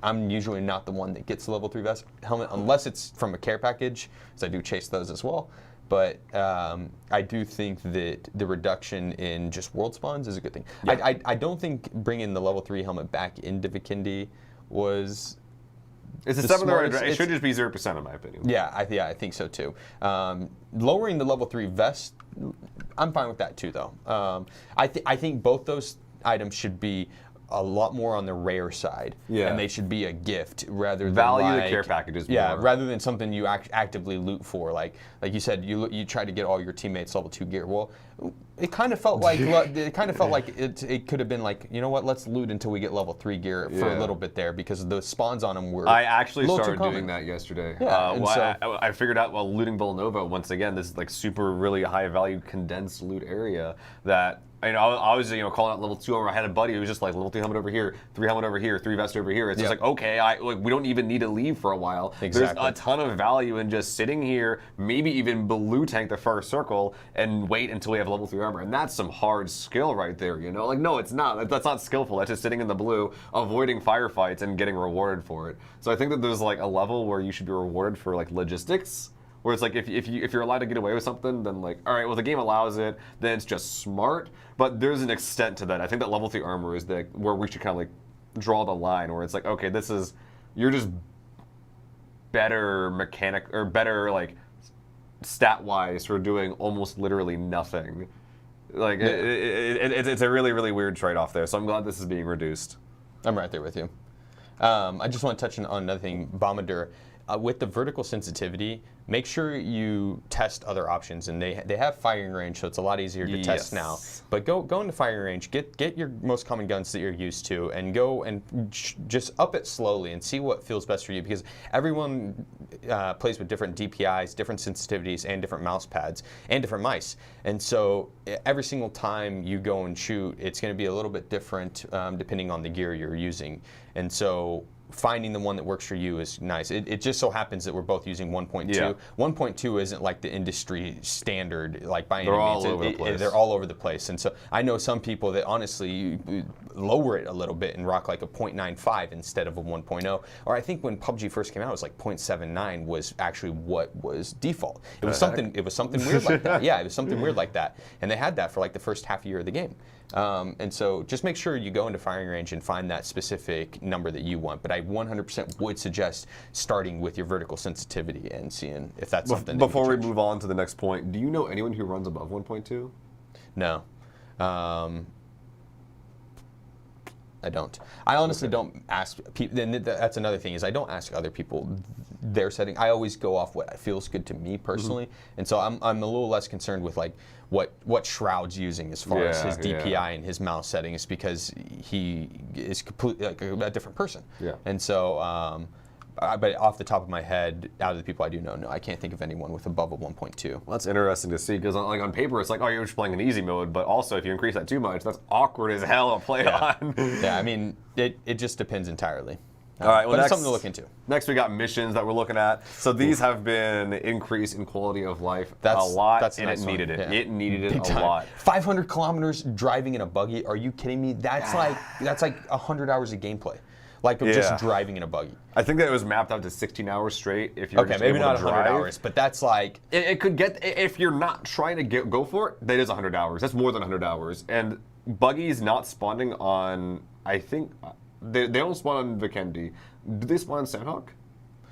I'm usually not the one that gets the level 3 vest helmet unless it's from a care package, because I do chase those as well. But I do think that the reduction in just world spawns is a good thing. Yeah. I don't think bringing the level 3 helmet back into Vikendi was. It's a the 7 smartest- It should just be 0% in my opinion. Yeah, I think so too. Lowering the level 3 vest, I'm fine with that too, though. I think both those items should be a lot more on the rare side, and they should be a gift rather than value the care packages. Yeah, more. rather than something you actively loot for. Like you said, you try to get all your teammates level 2 gear. Well, it kind of felt like it could have been like, you know what, let's loot until we get level 3 gear for a little bit there, because the spawns on them were. I actually started doing that yesterday. Yeah, I figured out while looting Villanova, once again, this like super really high value condensed loot area that. I was calling out level 2 armor. I had a buddy who was just like level 3 helmet over here, 3 helmet over here, 3 vest over here. It's just like, okay, we don't even need to leave for a while. Exactly. There's a ton of value in just sitting here, maybe even blue tank the first circle and wait until we have level 3 armor. And that's some hard skill right there, Like, no, it's not. That's not skillful. That's just sitting in the blue, avoiding firefights and getting rewarded for it. So I think that there's like a level where you should be rewarded for like logistics. Where it's like if you're allowed to get away with something, then like, all right, well the game allows it, then it's just smart. But there's an extent to that. I think that level 3 armor is where we should kind of like draw the line, where it's like, okay, you're just better mechanic or better like stat wise for doing almost literally nothing. Like it's a really really weird trade off there. So I'm glad this is being reduced. I'm right there with you. I just want to touch on another thing, Bombardier. With the vertical sensitivity, make sure you test other options, and they have firing range, so it's a lot easier to test now. But go into firing range, get your most common guns that you're used to, and go and just up it slowly and see what feels best for you, because everyone plays with different DPIs, different sensitivities, and different mouse pads, and different mice. And so every single time you go and shoot, it's going to be a little bit different depending on the gear you're using. And so finding the one that works for you is nice. It just so happens that we're both using 1.2. Yeah. 1.2 isn't like the industry standard, like by any They're means. all over the place. They're all over the place. And so I know some people that honestly lower it a little bit and rock like a 0.95 instead of a 1.0. Or I think when PUBG first came out, it was like 0.79 was actually what was default. It was something weird like that. Yeah, it was something weird like that. And they had that for like the first half year of the game. And so just make sure you go into firing range and find that specific number that you want. But I 100% would suggest starting with your vertical sensitivity and seeing if that's something. Before we move on to the next point, do you know anyone who runs above 1.2? No. I don't. I honestly don't ask people. Then that's another thing, is I don't ask other people their setting. I always go off what feels good to me personally, and so I'm a little less concerned with like what Shroud's using as far as his DPI and his mouse settings, because he is completely like a different person. Yeah. And so. But off the top of my head, out of the people I do know, no, I can't think of anyone with above a 1.2. Well, that's interesting to see, because like on paper, it's like, oh, you're just playing in easy mode, but also if you increase that too much, that's awkward as hell to play on. Yeah, I mean, it just depends entirely. All right, well, but it's something to look into. Next, we got missions that we're looking at. So these have been increase in quality of life a lot, and it needed it. It needed it a lot. 500 kilometers driving in a buggy? Are you kidding me? That's like 100 hours of gameplay. Like just driving in a buggy. I think that it was mapped out to 16 hours straight. If you're just maybe able not to 100 drive. hours, but that's like it could get, if you're not trying to go for it, that is 100 hours. That's more than 100 hours. And buggies not spawning on, I think they don't spawn on Vikendi. Do they spawn on Sandhawk?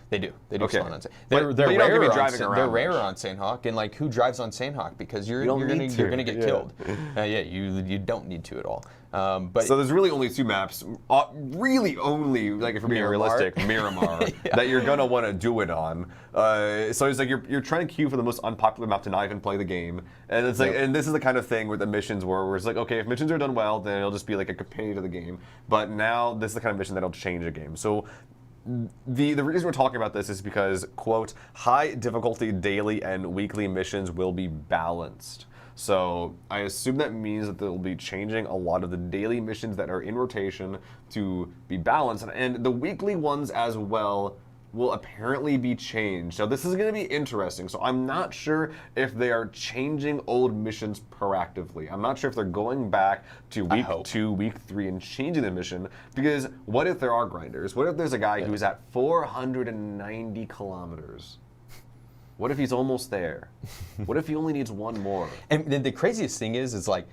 They do. They do spawn on Sandhawk. They're rare on Sandhawk, and like, who drives on Sandhawk? Because you're gonna get killed. You don't need to at all. But so there's really only 2 maps, really only, like if we're being realistic, Miramar, that you're gonna want to do it on. So it's like you're trying to queue for the most unpopular map to not even play the game, and it's like, and this is the kind of thing with the missions where it's like, okay, if missions are done well, then it'll just be like a companion to the game. But now this is the kind of mission that'll change a game. So the reason we're talking about this is because, quote, high difficulty daily and weekly missions will be balanced. So I assume that means that they'll be changing a lot of the daily missions that are in rotation to be balanced, and the weekly ones as well will apparently be changed. So this is going to be interesting. So I'm not sure if they are changing old missions proactively. I'm not sure if they're going back to week 2, week 3 and changing the mission, because what if there are grinders? What if there's a guy who's at 490 kilometers? What if he's almost there? What if he only needs one more? And the craziest thing is like,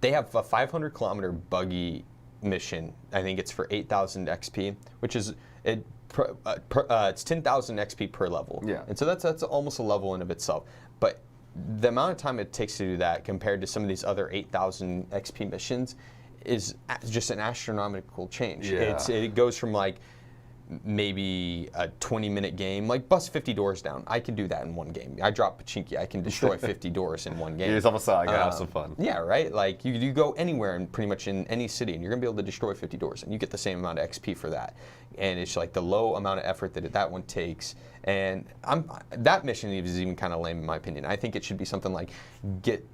they have a 500 kilometer buggy mission. I think it's for 8,000 XP, which is it's 10,000 XP per level. Yeah. And so that's almost a level in of itself. But the amount of time it takes to do that compared to some of these other 8,000 XP missions is just an astronomical change. Yeah. It goes from like maybe a 20-minute game, like bust 50 doors down. I can do that in one game. I drop Pachinki, I can destroy 50 doors in one game. Give yourself a side, have some fun. Yeah, right? Like you go anywhere and pretty much in any city and you're gonna be able to destroy 50 doors and you get the same amount of XP for that. And it's like the low amount of effort that one takes. And that mission is even kind of lame in my opinion. I think it should be something like get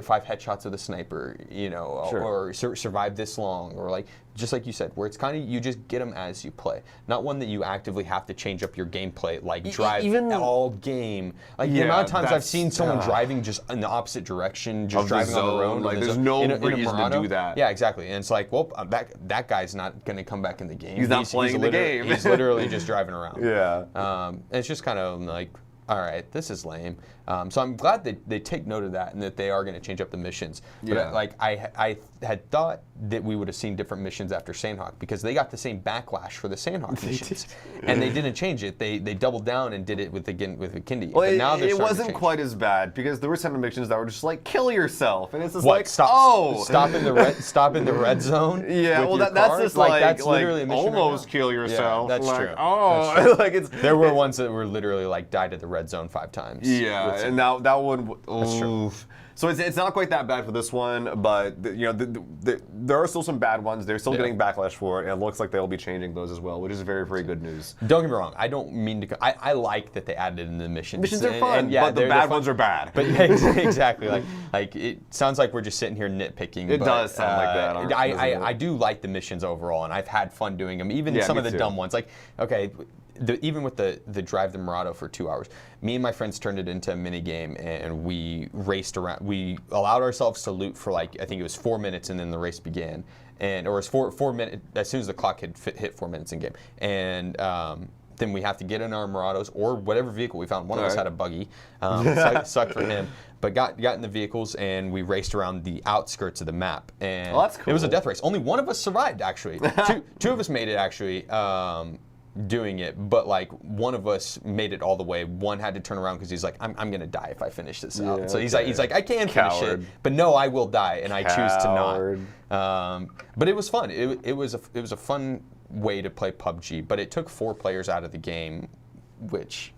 5 headshots with a sniper, you know, Sure. or survive this long, or like just like you said, where it's kind of you just get them as you play, not one that you actively have to change up your gameplay, like drive all game. Like the amount of times I've seen someone driving just in the opposite direction, just driving on the road. Like there's no reason to do that. Yeah, exactly. And it's like, well, that guy's not going to come back in the game. He's not playing the game. He's literally just driving around. Yeah. It's just kind of like, all right, this is lame. So I'm glad they take note of that and that they are going to change up the missions. But like I had thought that we would have seen different missions after Sandhawk because they got the same backlash for the Sandhawk missions, and they didn't change it. They doubled down and did it with Kindi. Well, but now it wasn't quite as bad because there were some missions that were just like kill yourself, and it's just what, like stop in the red zone. Yeah, well that's just like that's literally a mission almost kill yourself. Yeah, that's true. Oh, that's true. like it's there were ones that were literally like died at the red zone 5 times. Yeah, and that one. That's true. So it's not quite that bad for this one, but there are still some bad ones. They're still getting backlash for it, and it looks like they'll be changing those as well, which is very, very good news. Don't get me wrong. I don't mean to. I like that they added in the missions. Missions are fun, but the bad ones are bad. But yeah, exactly. Like it sounds like we're just sitting here nitpicking. It does sound like that. I do like the missions overall, and I've had fun doing them. Even some of the dumb ones. Like okay. Even with the drive the Murado for 2 hours, me and my friends turned it into a mini game and we raced around. We allowed ourselves to loot for like I think it was 4 minutes and then the race began, or it was 4 minutes as soon as the clock had hit 4 minutes in game, and then we have to get in our Murados or whatever vehicle we found. One of us had a buggy, sucked for him. But got in the vehicles and we raced around the outskirts of the map, and that's cool. It was a death race. Only one of us survived actually. two of us made it actually. Doing it, but like one of us made it all the way. One had to turn around because he's like, I'm gonna die if I finish this out. So he's like, I can finish it, but no, I will die, and I choose to not. But it was fun. It was a fun way to play PUBG, but it took 4 players out of the game, which.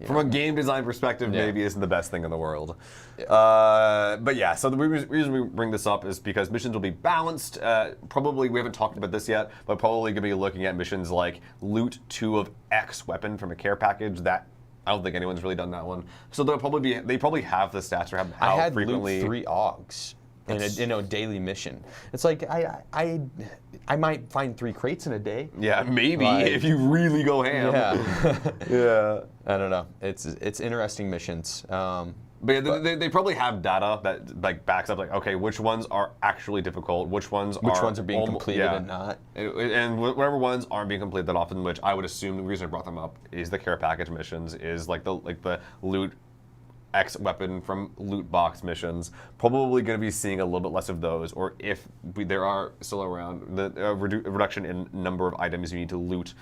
From a game design perspective, maybe isn't the best thing in the world. Yeah. But yeah, so the reason we bring this up is because missions will be balanced. Probably, we haven't talked about this yet, but probably going to be looking at missions like loot 2 of X weapon from a care package. That I don't think anyone's really done that one. So they probably have the stats for how I had frequently. loot 3 AUGs. In a daily mission. It's like I might find 3 crates in a day. Yeah, maybe if you really go ham. Yeah. Yeah. I don't know. It's interesting missions. But they probably have data that like backs up like okay, which ones are actually difficult, which ones are being completed and not, and whatever ones aren't being completed that often. Which I would assume the reason I brought them up is the care package missions is like the loot X weapon from loot box missions. Probably going to be seeing a little bit less of those, or if there are still around, the reduction in number of items you need to loot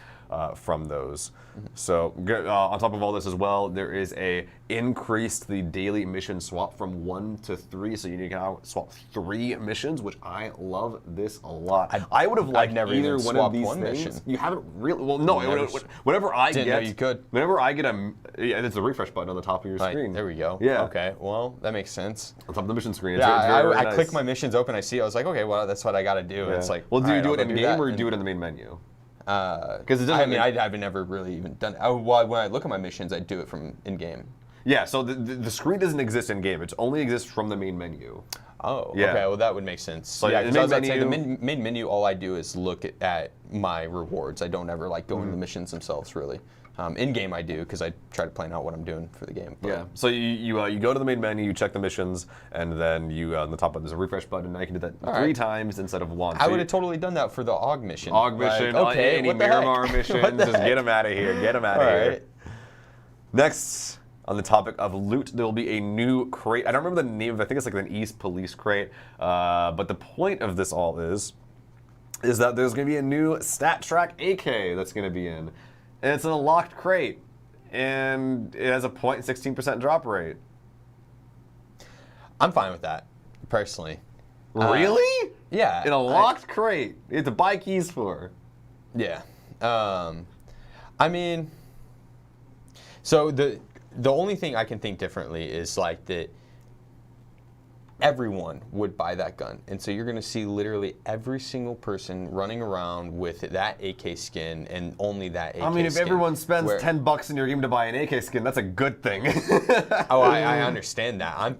from those. So on top of all this as well, there is a increased the daily mission swap from 1 to 3, so you can now swap 3 missions, which I love this a lot. I would have liked never either even one of these one things. mission. You haven't really, well no, whenever I Didn't get, know you could. Whenever I get it's a refresh button on the top of your screen. There we go. Yeah. Okay, well, that makes sense. On top of the mission screen. Yeah, very I nice. click my missions open, I see, I was like, okay, well, that's what I got to do. Yeah. It's like, well, do you right, do I'll it go in do game that, or do it in the main menu? Because I've never really even done it. When I look at my missions, I do it from in-game. Yeah, so the screen doesn't exist in game. It only exists from the main menu. Oh, yeah. Okay. Well, that would make sense. So yeah, the because I was about main to say menu, the main menu. All I do is look at my rewards. I don't ever like go into the missions themselves really. In game I do because I try to plan out what I'm doing for the game. But. Yeah. So you go to the main menu, you check the missions, and then you on the top there's a refresh button. Now you can do that 3 times instead of 1. I would have totally done that for the AUG mission. AUG mission. Like, okay, any what the Miramar heck? missions. What the Just heck? get them out of here. Get them out of here. Right. Next, on the topic of loot, there will be a new crate. I don't remember the name of it. I think it's like an East Police crate. But the point of this all is is that there's going to be a new Stat Track AK that's going to be in. And it's in a locked crate. And it has a 0.16% drop rate. I'm fine with that, personally. Really? Yeah. In a locked crate. You have to buy keys for. Yeah. I mean, so the only thing I can think differently is like that everyone would buy that gun. And so you're going to see literally every single person running around with that AK skin and only that AK skin. I mean, if everyone spends $10 in your game to buy an AK skin, that's a good thing. Oh, I understand that. I'm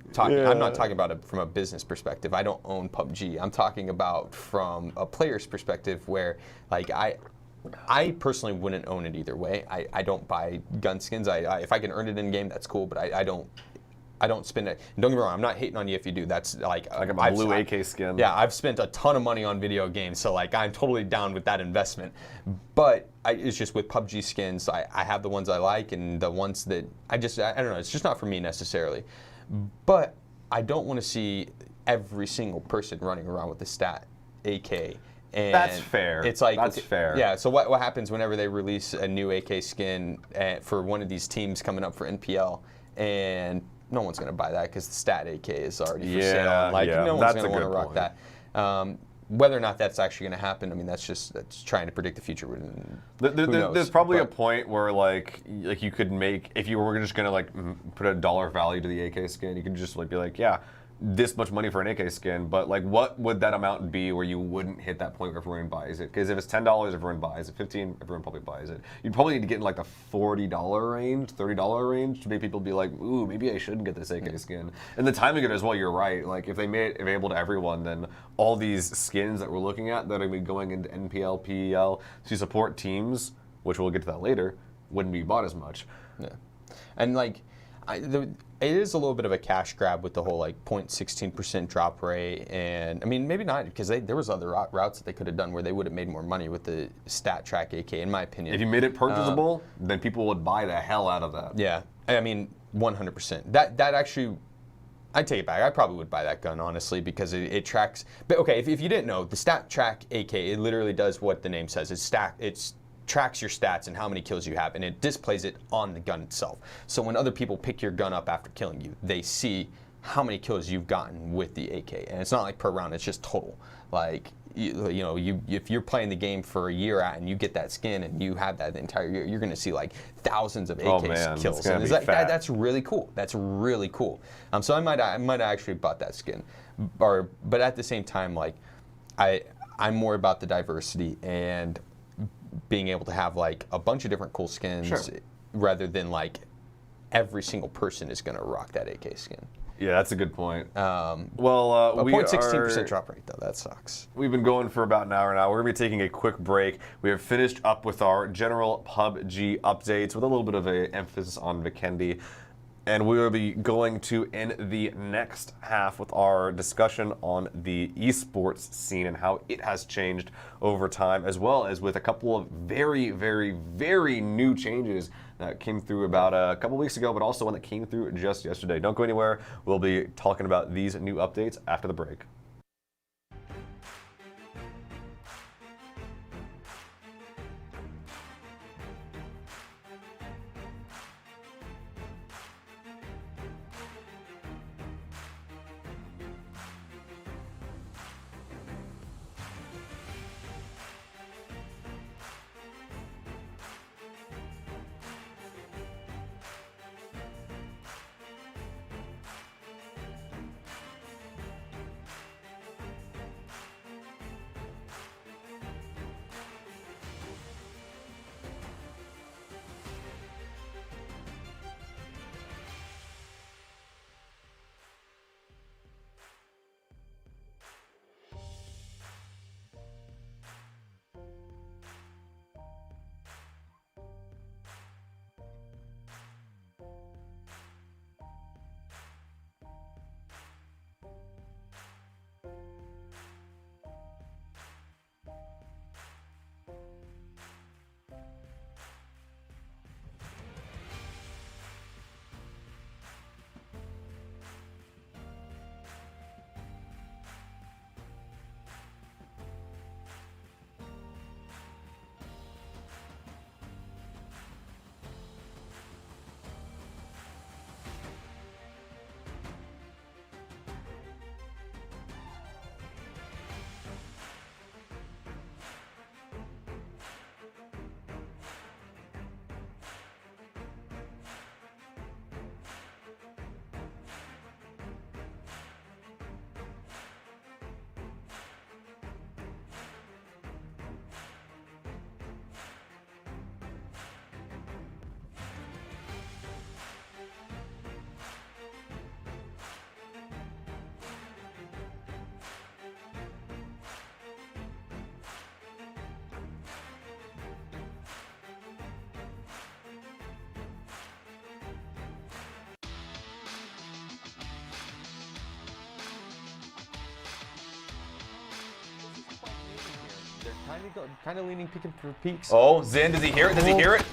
not talking about it from a business perspective. I don't own PUBG. I'm talking about from a player's perspective where, like, I personally wouldn't own it either way. I don't buy gun skins. If I can earn it in game, that's cool. But I don't spend it. And don't get me wrong, I'm not hating on you if you do. That's like a blue AK skin. Yeah, I've spent a ton of money on video games, so like I'm totally down with that investment. But it's just with PUBG skins, I have the ones I like and the ones that I don't know. It's just not for me necessarily. But I don't want to see every single person running around with the stat AK. And that's fair. It's like that's fair. Yeah. So what happens whenever they release a new AK skin for one of these teams coming up for NPL, and no one's going to buy that because the stat AK is already for sale. And, like, no one's going to want to rock that. Whether or not that's actually going to happen, I mean, that's trying to predict the future. There's probably a point where like you could make, if you were just going to like put a dollar value to the AK skin, you could just like be like, yeah, this much money for an AK skin, but like what would that amount be where you wouldn't hit that point where everyone buys it? Because if it's $10, everyone buys it. $15, everyone probably buys it. You'd probably need to get in like the $40 range, $30 range to make people be like, ooh, maybe I shouldn't get this AK skin. And the timing of it as well, you're right. Like if they made it available to everyone, then all these skins that we're looking at that are going to be going into NPL, PEL to support teams, which we'll get to that later, wouldn't be bought as much. Yeah. And like, it is a little bit of a cash grab with the whole like 0.16% drop rate, and I mean maybe not because there was other routes that they could have done where they would have made more money with the Stat Track AK, in my opinion. If you made it purchasable, then people would buy the hell out of that. Yeah, I mean 100%. That actually, I take it back. I probably would buy that gun honestly because it tracks. But okay, if you didn't know, the Stat Track AK, it literally does what the name says. It's tracks your stats and how many kills you have, and it displays it on the gun itself. So when other people pick your gun up after killing you, they see how many kills you've gotten with the AK, and it's not like per round; it's just total. Like if you're playing the game for a year and you get that skin and you have that the entire year, you're going to see like thousands of AK kills. And that's really cool. That's really cool. So I might have actually bought that skin, but at the same time, like I'm more about the diversity and being able to have like a bunch of different cool skins rather than like every single person is going to rock that AK skin. Yeah, that's a good point. We 0.16% drop rate though, that sucks. We've been going for about an hour now. We're going to be taking a quick break. We have finished up with our general PUBG updates with a little bit of an emphasis on Vikendi. And we will be going to end the next half with our discussion on the esports scene and how it has changed over time, as well as with a couple of very, very, very new changes that came through about a couple weeks ago, but also one that came through just yesterday. Don't go anywhere. We'll be talking about these new updates after the break. Kind of leaning peeking for peaks. Oh, Zin, does he hear it? Does he hear it?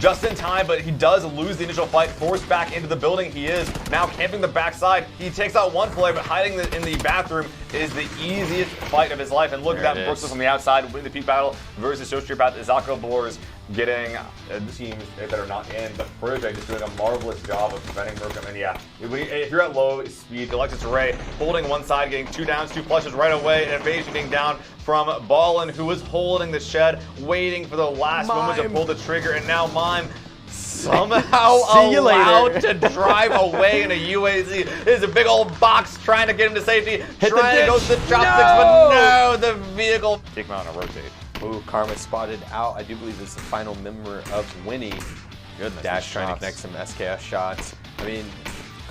Just in time, but he does lose the initial fight, forced back into the building. He is now camping the backside. He takes out one player, but hiding in the bathroom is the easiest fight of his life. And look at that, Brooks from the outside, winning the peak battle versus Sociopath. Izako Boers getting teams that are not in. But Protege just doing a marvelous job of preventing Murkum. And yeah, if you're at low speed, Alexis Ray holding one side, getting 2 downs, 2 flushes right away, and evasion being down from Ballin, who was holding the shed, waiting for the last moment to pull the trigger, and now Mime somehow allowed to drive away in a UAZ. There's a big old box trying to get him to safety, trying to go to the chopsticks, but no, the vehicle. Take him out on a rotate. Ooh, Karma spotted out. I do believe this is the final member of Winnie. Goodness, Dash trying to connect some SKS shots. I mean,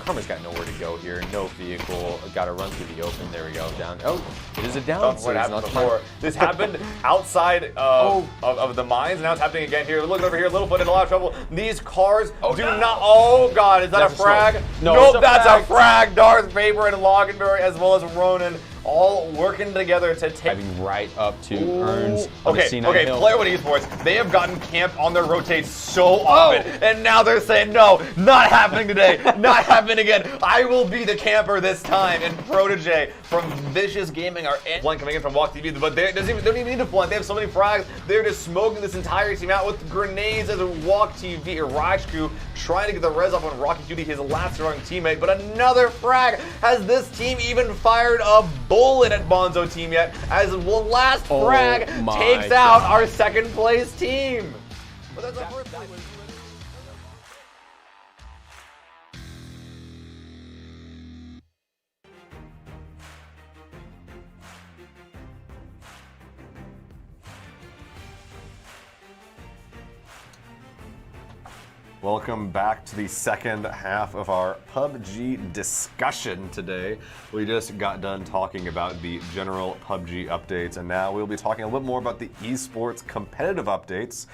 Karma's got nowhere to go here. No vehicle. Got to run through the open. There we go. Down. Oh, it is a down. What happened before? This happened outside of the mines, and now it's happening again here. Look over here. Littlefoot in a lot of trouble. These cars do not. Oh, God. Is that a frag? Nope, that's a frag. Darth Vapor and Loganberry, as well as Ronan, all working together to take. Driving right up to Earns. Okay, Player One Esports, they have gotten camped on their rotates so often, and now they're saying, no, not happening today, not happening again. I will be the camper this time. And Protege from Vicious Gaming are in. One coming in from Walk TV, but they don't even need to blunt. They have so many frags. They're just smoking this entire team out with grenades as a Walk TV or Rajku trying to get the res off on Rocky Cutie, his last strong teammate. But another frag. Has this team even fired a bullet at Bonzo team yet? As the last frag takes out our second place team. But that's our first place. Welcome back to the second half of our PUBG discussion today. We just got done talking about the general PUBG updates, and now we'll be talking a little bit more about the esports competitive updates,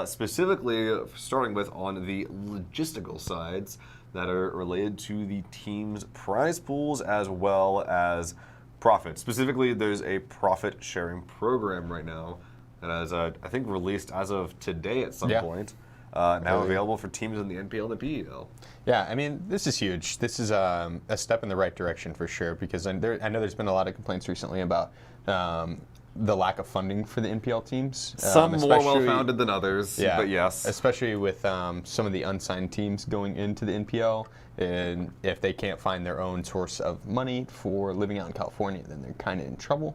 specifically starting with on the logistical sides that are related to the team's prize pools as well as profit. Specifically, there's a profit sharing program right now that is, I think, released as of today at some point. Now available for teams in the NPL and the PEL. Yeah, I mean, this is huge. This is a step in the right direction for sure, because I know there's been a lot of complaints recently about the lack of funding for the NPL teams. Some more well-founded than others, but yes. Especially with some of the unsigned teams going into the NPL, and if they can't find their own source of money for living out in California, then they're kind of in trouble.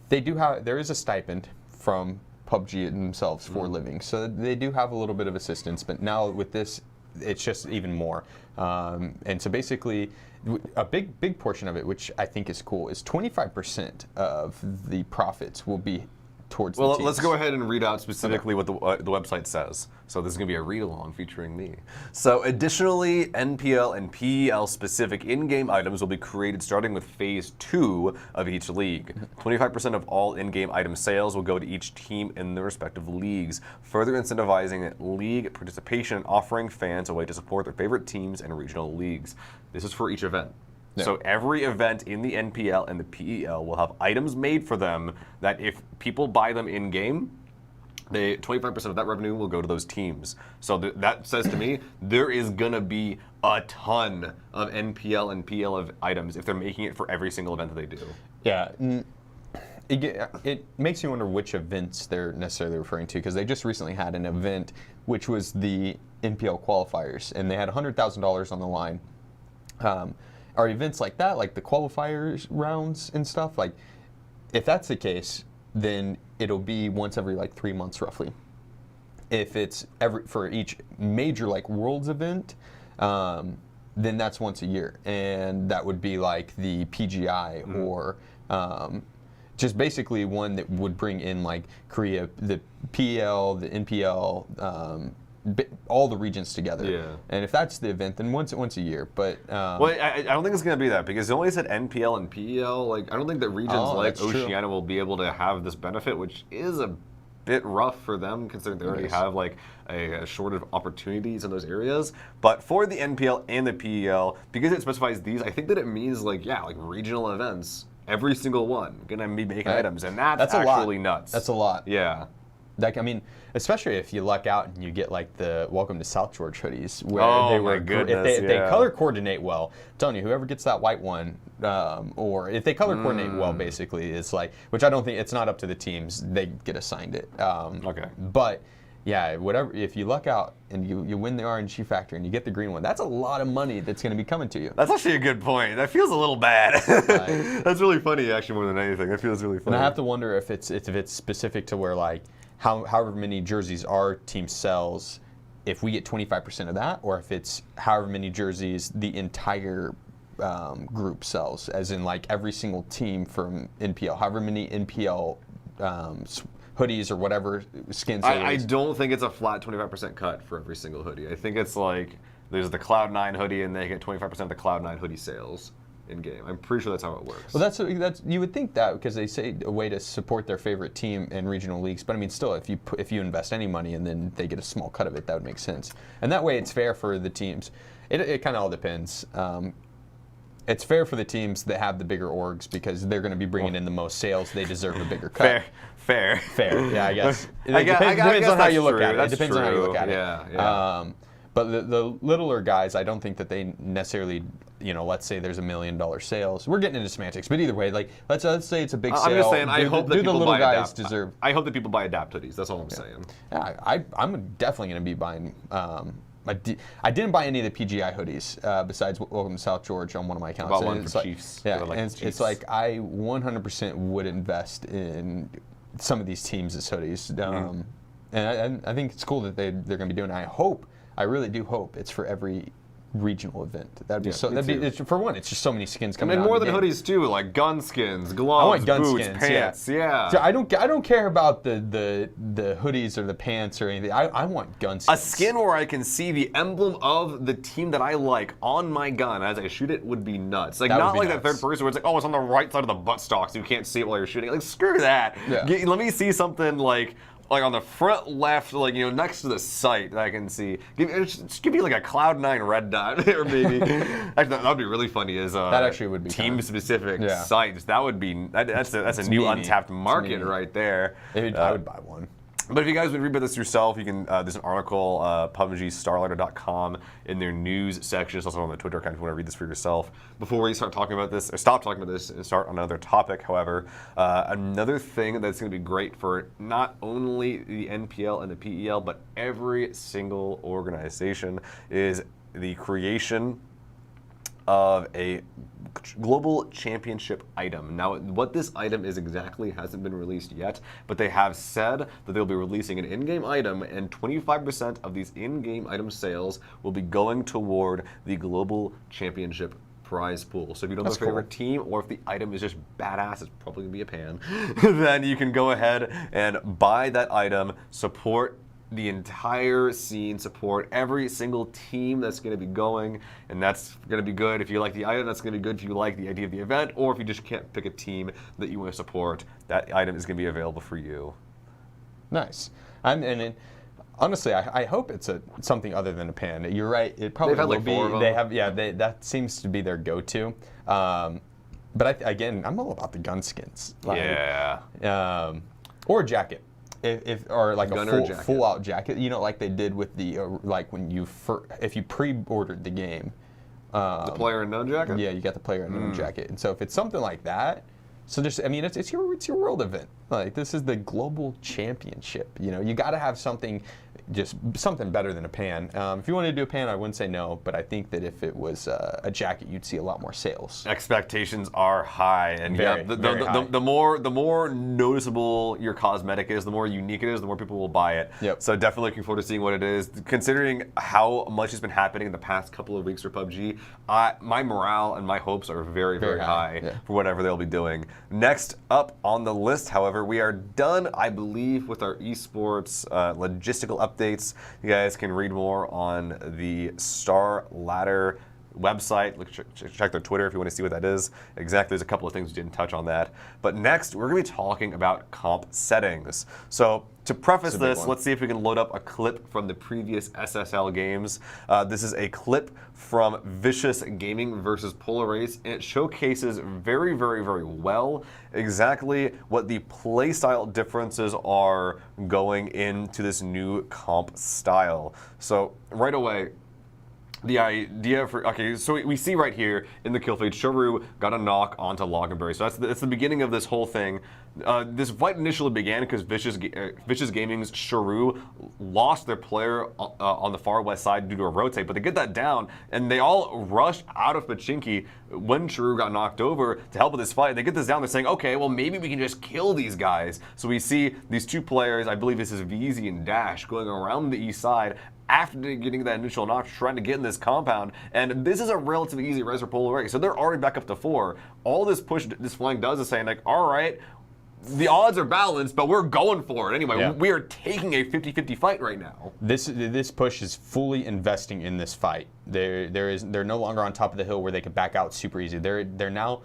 There is a stipend from PUBG themselves for living, so they do have a little bit of assistance, but now with this it's just even more, and so basically a big portion of it, which I think is cool, is 25% of the profits will be towards the teams. Let's go ahead and read out specifically what the website says. So this is going to be a read-along featuring me. So additionally, NPL and PEL specific in-game items will be created starting with Phase 2 of each league. 25% of all in-game item sales will go to each team in their respective leagues, further incentivizing league participation and offering fans a way to support their favorite teams and regional leagues. This is for each event. Yeah. So every event in the NPL and the PEL will have items made for them that if people buy them in-game, 25% of that revenue will go to those teams. So that says to me, there is going to be a ton of NPL and PL items if they're making it for every single event that they do. Yeah. It makes you wonder which events they're necessarily referring to, because they just recently had an event which was the NPL qualifiers, and they had $100,000 on the line. Are events like that, like the qualifiers rounds and stuff, like if that's the case, then it'll be once every like 3 months roughly. If it's for each major like Worlds event, then that's once a year, and that would be like the PGI or just basically one that would bring in like Korea, the PL, the NPL, all the regions together. Yeah. And if that's the event, then once a year. But well, I don't think it's going to be that, because they only said NPL and PEL. Like, I don't think that regions like Oceania will be able to have this benefit, which is a bit rough for them considering they already have like a shortage of opportunities in those areas. But for the NPL and the PEL, because it specifies these, I think that it means like like regional events every single one gonna be making items, and that's a lot. actually nuts. That's a lot. Yeah. Like, I mean, especially if you luck out and you get like the Welcome to South George hoodies, where Oh, they my were goodness, if they yeah. color coordinate well. I'm telling you, whoever gets that white one, or if they color coordinate well, basically, it's like, which I don't think it's not up to the teams, they get assigned it. Okay. But yeah, whatever. If you luck out and you win the RNG factor and you get the green one, that's a lot of money that's going to be coming to you. That's actually a good point. That feels a little bad. That's really funny, actually, more than anything. That feels really funny. And I have to wonder if it's specific to where, like, however many jerseys our team sells, if we get 25% of that, or if it's however many jerseys the entire group sells, as in like every single team from NPL, however many NPL hoodies or whatever skins. I don't think it's a flat 25% cut for every single hoodie. I think it's like there's the Cloud9 hoodie, and they get 25% of the Cloud9 hoodie sales in game. I'm pretty sure that's how it works. Well, that's you would think that, because they say a way to support their favorite team in regional leagues. But I mean, still, if you invest any money and then they get a small cut of it, that would make sense. And that way, it's fair for the teams. It kind of all depends. It's fair for the teams that have the bigger orgs, because they're going to be bringing in the most sales. They deserve a bigger cut. Fair. Yeah, I guess. I guess Depends on how that's you look true. at it. That's It depends on how you true. look at it. Yeah. But the littler guys, I don't think that they necessarily, let's say there's $1 million sales. We're getting into semantics, but either way, like let's say it's a big sale. I'm just saying, I hope that people the little buy guys Adapt. deserve. I hope that people buy Adapt hoodies. That's all I'm saying. Yeah, I'm definitely going to be buying. I didn't buy any of the PGI hoodies besides Welcome to South George on one of my accounts. Bought one it's for like, Chiefs. Yeah, Like and Chiefs. it's like I 100% would invest in some of these teams as hoodies. And I think it's cool that they're going to be doing it. I really do hope it's for every regional event. That'd be for one, it's just so many skins coming out. And more in than the game. hoodies too, like gun skins, I gloves, want gun boots, skins, pants. Yeah. So I don't care about the hoodies or the pants or anything. I want gun skins. A skin where I can see the emblem of the team that I like on my gun as I shoot it would be nuts. Like, That would not be like nuts. that third person where it's like, oh, it's on the right side of the buttstock, so you can't see it while you're shooting. Like, screw that. Yeah. Let me see something like on the front left, like, next to the sight that I can see. Just give me like a Cloud9 red dot, or maybe. Actually, that would be really funny. That actually would be team-specific Yeah. sites. That would be that's a new meaty. untapped It's market meaty. right there. I would buy one. But if you guys would read about this yourself, you can. There's an article, PUBGStarlighter.com, in their news section. It's also on the Twitter account if you want to read this for yourself. Before we start talking about this, or stop talking about this and start on another topic, however, another thing that's going to be great for not only the NPL and the PEL, but every single organization is the creation of a global championship item. Now, what this item is exactly hasn't been released yet, but they have said that they'll be releasing an in-game item, and 25% of these in-game item sales will be going toward the global championship prize pool. So if you don't have a favorite team, or if the item is just badass, it's probably gonna be a pan, then you can go ahead and buy that item, support the entire scene, support every single team that's going to be going, and that's going to be good if you like the item. That's going to be good if you like the idea of the event, or if you just can't pick a team that you want to support. That item is going to be available for you. Nice. Honestly, I hope it's something other than a pan. You're right. It probably They've had will like be. 4 of them. They have. That seems to be their go-to. But I'm all about the gun skins. Or a jacket. Or like a full out jacket, like they did with the like when if you pre-ordered the game, The player unknown jacket? yeah, you got the player unknown jacket, and so if it's something like that, so there's, it's your world event. Like, this is the global championship. You got to have something, just something better than a pan. If you wanted to do a pan, I wouldn't say no, but I think that if it was a jacket, you'd see a lot more sales. Expectations are high, and Very high. The more noticeable your cosmetic is, the more unique it is, the more people will buy it. Yep. So definitely looking forward to seeing what it is. Considering how much has been happening in the past couple of weeks for PUBG, my morale and my hopes are very, very high for whatever they'll be doing. Next up on the list, however, we are done, I believe, with our esports logistical updates. You guys can read more on the Star Ladder website. Check their Twitter if you want to see what that is. Exactly, there's a couple of things we didn't touch on that. But next, we're going to be talking about comp settings. So to preface this, let's see if we can load up a clip from the previous SSL games. This is a clip from Vicious Gaming versus Polar Ace, and it showcases very, very, very well exactly what the playstyle differences are going into this new comp style. So right away, the idea for, okay, so we see right here in the kill feed, Sharu got a knock onto Loganberry. So that's the beginning of this whole thing. This fight initially began because Vicious Gaming's Sharu lost their player on the far west side due to a rotate, but they get that down, and they all rushed out of Pachinki when Sharu got knocked over to help with this fight. They get this down, they're saying, okay, well maybe we can just kill these guys. So we see these two players, I believe this is VZ and Dash, going around the east side after getting that initial knock, trying to get in this compound, and this is a relatively easy res for Polar Ace. So they're already back up to 4. All this push this flank does is saying, like, all right, the odds are balanced, but we're going for it anyway. Yeah. We are taking a 50-50 fight right now. This push is fully investing in this fight. They're no longer on top of the hill where they could back out super easy. They're now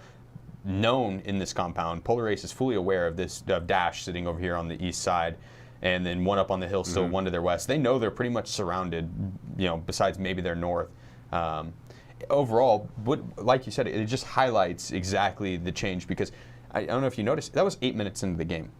known in this compound. Polar Ace is fully aware of this, of Dash sitting over here on the east side, and then one up on the hill, still one to their west. They know they're pretty much surrounded, you know, besides maybe their north. Overall, like you said, it just highlights exactly the change, because I don't know if you noticed, that was 8 minutes into the game.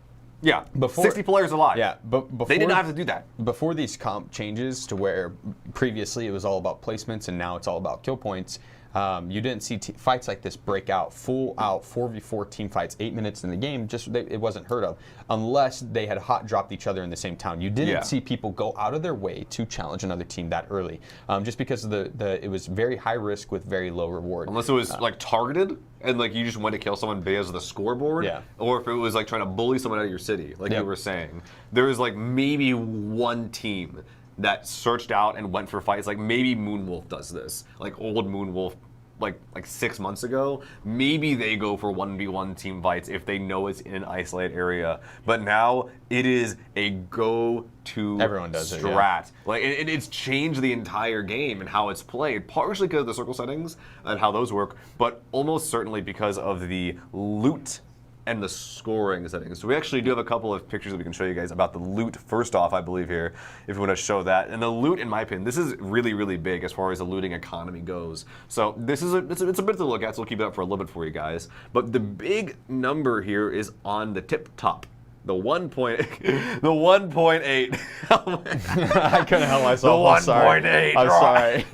Yeah, 60 players alive. Yeah, but before, they didn't have to do that. Before these comp changes to where previously it was all about placements and now it's all about kill points, you didn't see fights like this break out, full out 4v4 team fights 8 minutes in the game. It wasn't heard of unless they had hot dropped each other in the same town. You didn't see people go out of their way to challenge another team that early, just because of it was very high risk with very low reward. Unless it was like targeted and like you just went to kill someone because of the scoreboard, or if it was like trying to bully someone out of your city, like you were saying. There was like maybe one team that searched out and went for fights. Like maybe Moonwolf does this, like old Moonwolf, like 6 months ago. Maybe they go for 1v1 team fights if they know it's in an isolated area. But now it is a go-to strat. Like it's changed the entire game and how it's played, partially because of the circle settings and how those work, but almost certainly because of the loot and the scoring settings. So we actually do have a couple of pictures that we can show you guys about the loot first off, I believe, here, if you want to show that. And the loot, in my opinion, this is really, really big as far as the looting economy goes. So this is it's a bit to look at, so we'll keep it up for a little bit for you guys. But the big number here is on the tip top. The 1.8. I couldn't help myself. The 1.8. I'm sorry.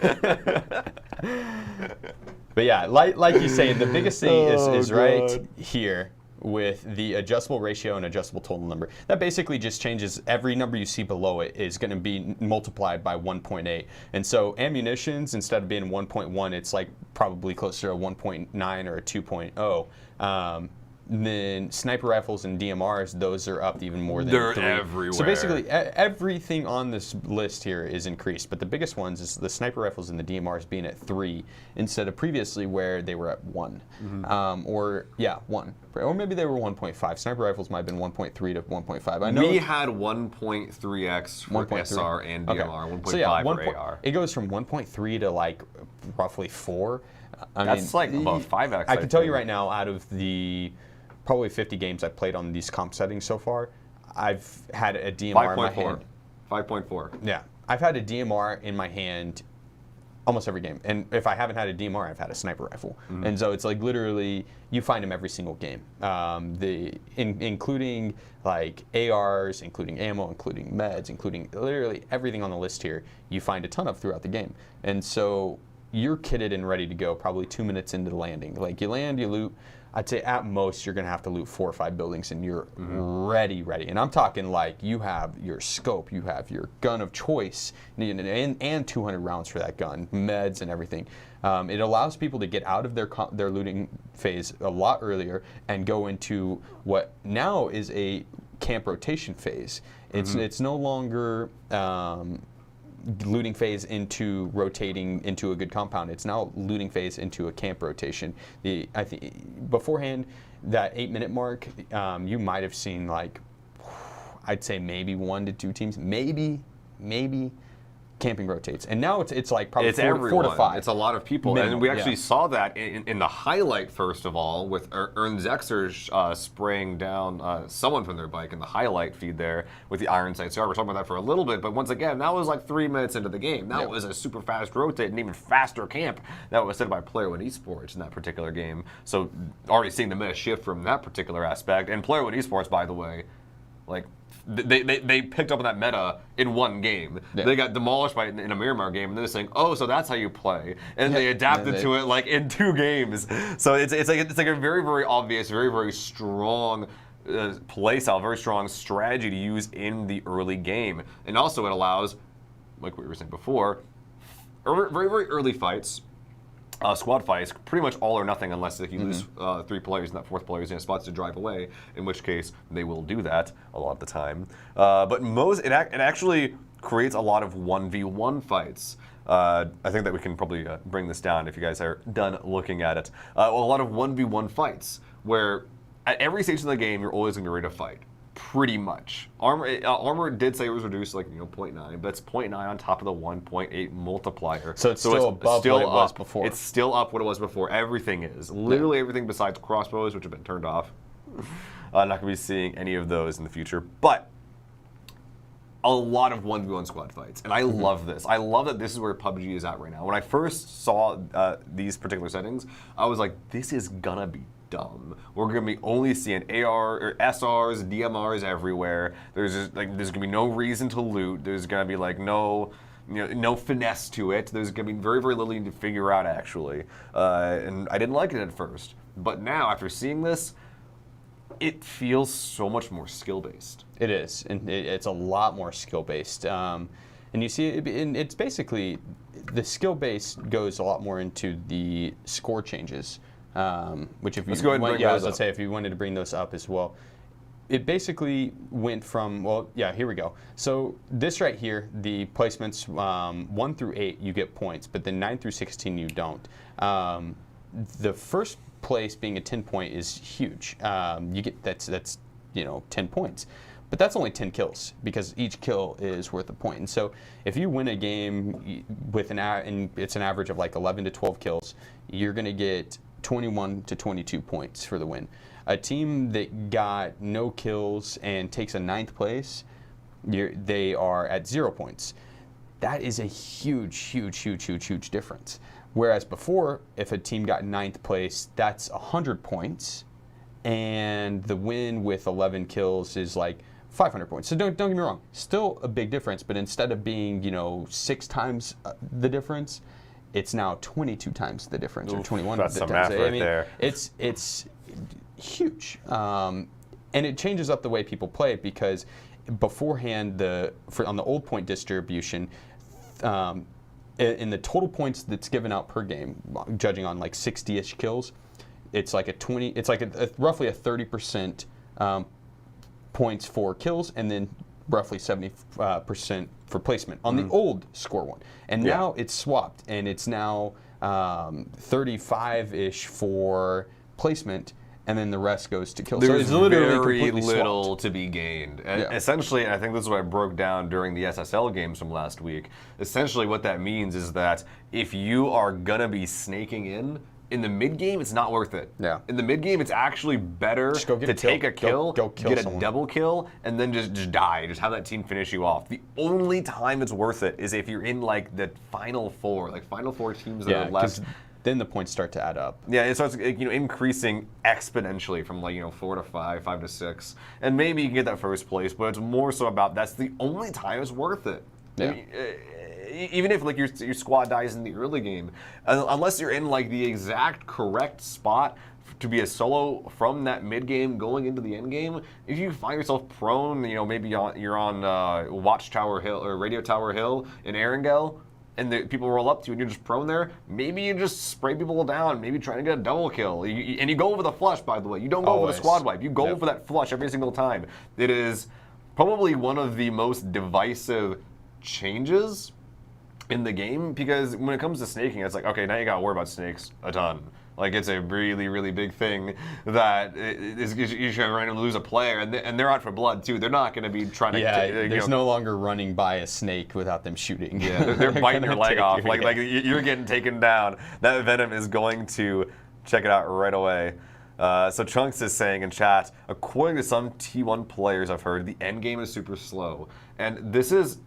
But yeah, like you say, the biggest thing is right here with the adjustable ratio and adjustable total number. That basically just changes every number you see below it is going to be multiplied by 1.8. And so ammunitions, instead of being 1.1, it's like probably closer to a 1.9 or a 2.0. Then sniper rifles and DMRs, those are up even more than 3. They're everywhere. So basically, everything on this list here is increased, but the biggest ones is the sniper rifles and the DMRs being at 3 instead of previously where they were at 1. 1. Or maybe they were 1.5. Sniper rifles might have been 1.3 to 1.5. I know we had 1.3x for SR and DMR, 1.5 for AR. It goes from 1.3 to like roughly 4. That's like about 5x. I can tell you right now, out of the probably 50 games I've played on these comp settings so far, I've had a DMR in my hand. 5.4. Yeah. I've had a DMR in my hand almost every game. And if I haven't had a DMR, I've had a sniper rifle. And so it's like literally, you find them every single game. Including like ARs, including ammo, including meds, including literally everything on the list here, you find a ton of throughout the game. And so you're kitted and ready to go probably 2 minutes into the landing. Like you land, you loot. I'd say at most you're going to have to loot 4 or 5 buildings and you're ready. And I'm talking like you have your scope, you have your gun of choice, and 200 rounds for that gun, meds and everything. It allows people to get out of their looting phase a lot earlier and go into what now is a camp rotation phase. It's no longer looting phase into rotating into a good compound. It's now looting phase into a camp rotation. I think beforehand, that 8-minute mark, you might have seen like, I'd say maybe 1 to 2 teams, maybe camping rotates, and now it's like probably It's 4 everyone. to 5. It's a lot of people, Minimum, and we actually yeah. saw that in the highlight first of all with Ern Zexer spraying down someone from their bike in the highlight feed there with the iron sight CR. We're talking about that for a little bit, but once again, that was like 3 minutes into the game. That was a super fast rotate and even faster camp that was set by Player One Esports in that particular game. So already seeing the meta shift from that particular aspect, and Player One Esports, by the way, like. They picked up on that meta in one game. Yeah. They got demolished by it in a Miramar game, and they're saying, "Oh, so that's how you play." And they adapted to it like in 2 games. So it's like a very, very obvious, very, very strong play style, very strong strategy to use in the early game. And also it allows, like we were saying before, very, very early fights. Squad fights, pretty much all or nothing unless if you lose 3 players and that 4th player is in a spot to drive away, in which case they will do that a lot of the time. But it actually creates a lot of 1v1 fights. I think that we can probably bring this down if you guys are done looking at it. A lot of 1v1 fights where at every stage of the game you're always going to be ready to fight. Pretty much. Armor did say it was reduced to 0.9, but it's 0.9 on top of the 1.8 multiplier. So it's still above what it was before. It's still up what it was before. Everything is. Literally everything besides crossbows, which have been turned off. Not going to be seeing any of those in the future. But a lot of 1v1 squad fights. And I love this. I love that this is where PUBG is at right now. When I first saw these particular settings, I was like, this is going to be dumb. We're gonna be only seeing AR or SRs, DMRs everywhere. There's gonna be no reason to loot. There's gonna be like no finesse to it. There's gonna be very, very little to figure out actually. And I didn't like it at first, but now after seeing this, it feels so much more skill based. It is, and it's a lot more skill based. And you see, it's basically the skill base goes a lot more into the score changes. Which if you let's go ahead and bring those up. Let's say if you wanted to bring those up as well, it basically went from here we go. So this right here, the placements 1 through 8 you get points, but then 9 through 16 you don't. The first place being a 10 point is huge. You get that's 10 points. But that's only 10 kills because each kill is worth a point. And so if you win a game with and it's an average of like 11 to 12 kills, you're going to get 21 to 22 points for the win. A team that got no kills and takes a 9th place, they are at 0 points. That is a huge difference. Whereas before, if a team got 9th place, that's 100 points, and the win with 11 kills is like 500 points. So don't get me wrong, still a big difference, but instead of being 6 times the difference, it's now 22 times the difference, or 21 that's the some times. math right there. It's huge, and it changes up the way people play because beforehand, on the old point distribution, in the total points that's given out per game, judging on like 60-ish kills, it's like roughly a 30% points for kills, and then roughly 70% for placement on the old score one. And now it's swapped, and it's now 35-ish for placement, and then the rest goes to kills. There's so it's literally very completely little swapped. to be gained. Essentially, and I think this is what I broke down during the SSL games from last week. Essentially, what that means is that if you are gonna be snaking in the mid game, it's not worth it. Yeah. In the mid game, it's actually better Just go get to a kill. take a kill, Go kill get someone. a double kill, and then just die. Just have that team finish you off. The only time it's worth it is if you're in like the final 4, like final 4 teams that are left. Then the points start to add up. Yeah, it starts increasing exponentially from 4 to 5, 5 to 6, and maybe you can get that first place. But it's more so about that's the only time it's worth it. Yeah. I mean, even if your squad dies in the early game, unless you're in like the exact correct spot to be a solo from that mid game going into the end game, if you find yourself prone, maybe you're on Watchtower Hill or Radio Tower Hill in Erangel, and people roll up to you and you're just prone there, maybe you just spray people down, maybe trying to get a double kill. And you go over the flush, by the way. You don't go over the squad wipe. You go over that flush every single time. It is probably one of the most divisive changes in the game, because when it comes to snaking, it's like, okay, now you gotta worry about snakes a ton. Like, it's a really, really big thing that you should randomly lose a player, and they're out for blood too. They're not going to be trying to. There's no longer running by a snake without them shooting. Yeah, they're biting your leg off. Like you're getting taken down. That venom is going to check it out right away. So Chunks is saying in chat, according to some T1 players I've heard, the end game is super slow, and this is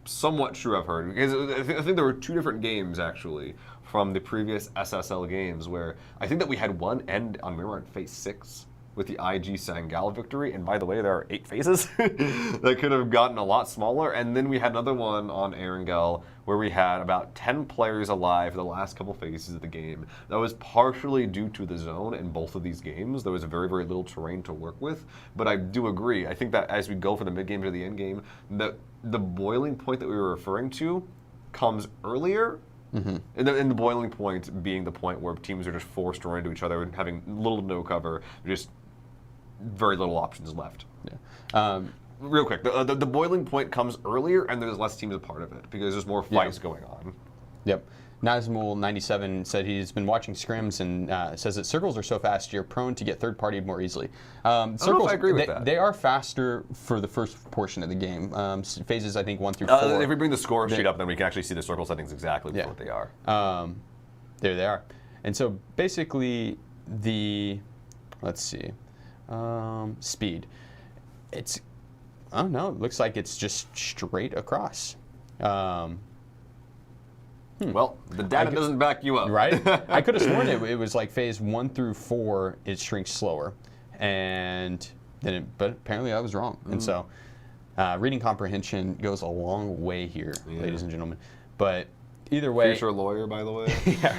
somewhat true. I've heard, because I think there were 2 different games actually from the previous SSL games where I think that we had one end on Mirror Phase 6 with the IG Sangal victory, and by the way, there are 8 phases that could have gotten a lot smaller, and then we had another one on Erangel where we had about 10 players alive for the last couple phases of the game. That was partially due to the zone in both of these games. There was very, very little terrain to work with, but I do agree. I think that as we go from the mid-game to the end game, the boiling point that we were referring to comes earlier. And the boiling point being the point where teams are just forced to run into each other and having little to no cover, just very little options left. Yeah. Real quick, the boiling point comes earlier, and there's less teams a part of it because there's more fights going on. Yep. Nazmul97 said he's been watching scrims and says that circles are so fast you're prone to get third-partied more easily. Circles, I don't know if I agree with that. They are faster for the first portion of the game. Phases, I think, 1 through 4. If we bring the score sheet up, then we can actually see the circle settings exactly what they are. There they are. And so basically let's see, speed. I don't know, it looks like it's just straight across. Well, the data doesn't back you up. Right? I could have sworn it was like phase 1 through 4, it shrinks slower. And then but apparently I was wrong. And so reading comprehension goes a long way here, ladies and gentlemen. But either way. Future lawyer, by the way. Yeah,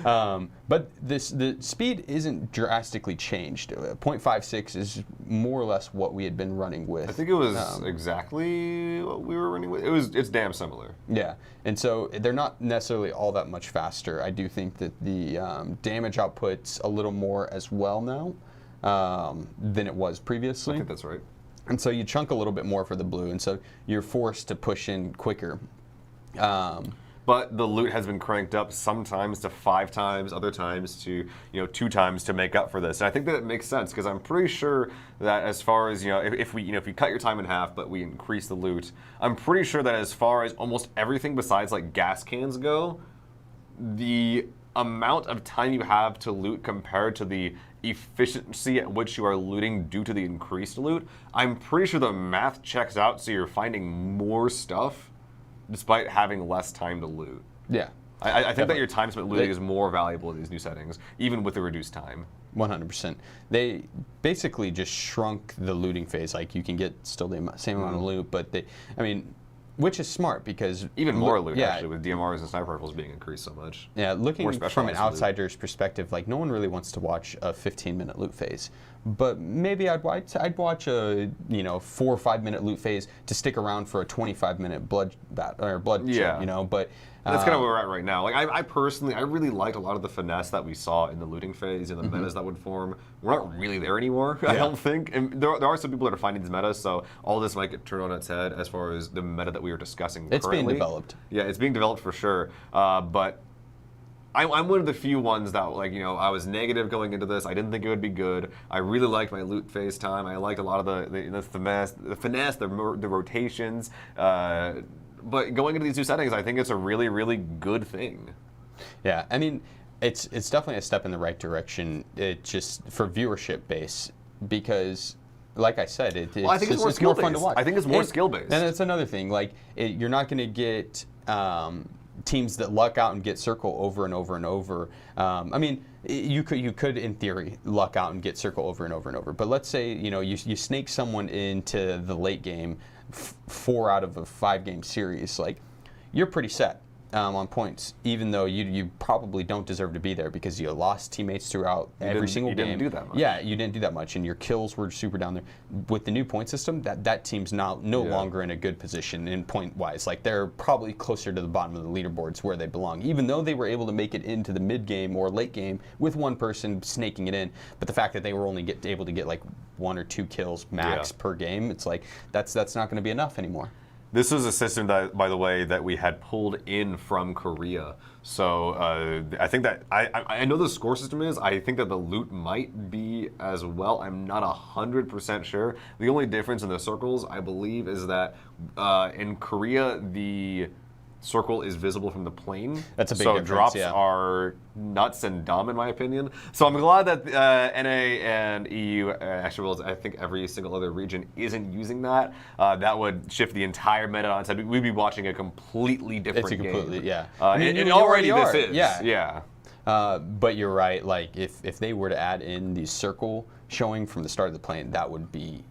right. But the speed isn't drastically changed. 0.56 is more or less what we had been running with. I think it was exactly what we were running with. It's damn similar. Yeah, and so they're not necessarily all that much faster. I do think that the damage output's a little more as well now than it was previously. I think that's right. And so you chunk a little bit more for the blue, and so you're forced to push in quicker. But the loot has been cranked up sometimes to 5 times, other times to 2 times to make up for this. And I think that it makes sense because I'm pretty sure that as far as if you cut your time in half, but we increase the loot, I'm pretty sure that as far as almost everything besides like gas cans go, the amount of time you have to loot compared to the efficiency at which you are looting due to the increased loot, I'm pretty sure the math checks out. So you're finding more stuff despite having less time to loot. Yeah. I think that your time spent looting is more valuable in these new settings, even with the reduced time. 100%. They basically just shrunk the looting phase. Like, you can get still the same amount of loot, but which is smart because even more loot actually with DMRs and sniper rifles being increased so much. Yeah, looking from an outsider's perspective, like no one really wants to watch a 15-minute loot phase. But maybe I'd watch a 4 or 5 minute loot phase to stick around for a 25-minute blood check, but that's kind of where we're at right now. Like I personally, I really liked a lot of the finesse that we saw in the looting phase and the metas that would form. We're not really there anymore, I don't think. And there are some people that are finding these metas, so all this might get turned on its head as far as the meta that we were discussing currently. It's being developed. Yeah, it's being developed for sure. But I'm one of the few ones that, I was negative going into this. I didn't think it would be good. I really liked my loot phase time. I liked a lot of the finesse, the rotations. But going into these new settings, I think it's a really, really good thing. Yeah, I mean, it's definitely a step in the right direction. It just for viewership base because, like I said, it's more fun to watch. I think it's more skill based. And that's another thing. Like you're not going to get teams that luck out and get circle over and over and over. I mean, you could in theory luck out and get circle over and over and over. But let's say you snake someone into the late game, 4 out of a 5-game series. Like you're pretty set on points, even though you probably don't deserve to be there because you lost teammates throughout every single game. You didn't do that much. Yeah, you didn't do that much, and your kills were super down there. With the new point system, that team's no longer in a good position in point-wise. Like they're probably closer to the bottom of the leaderboards where they belong, even though they were able to make it into the mid-game or late game with one person snaking it in. But the fact that they were only able to get like 1 or 2 kills max per game, it's like that's not going to be enough anymore. This was a system that, by the way, that we had pulled in from Korea. So I think that I know the score system is. I think that the loot might be as well. I'm not 100% sure. The only difference in the circles, I believe, is that in Korea the circle is visible from the plane. That's a big so difference, drops yeah. are nuts and dumb in my opinion. So I'm glad that NA and EU, actually, well, I think every single other region isn't using that. That would shift the entire meta on its head. We'd be watching a completely different It's a completely, game. yeah. And already this are. is. Yeah. Yeah. But you're right. Like if they were to add in the circle showing from the start of the plane, that would be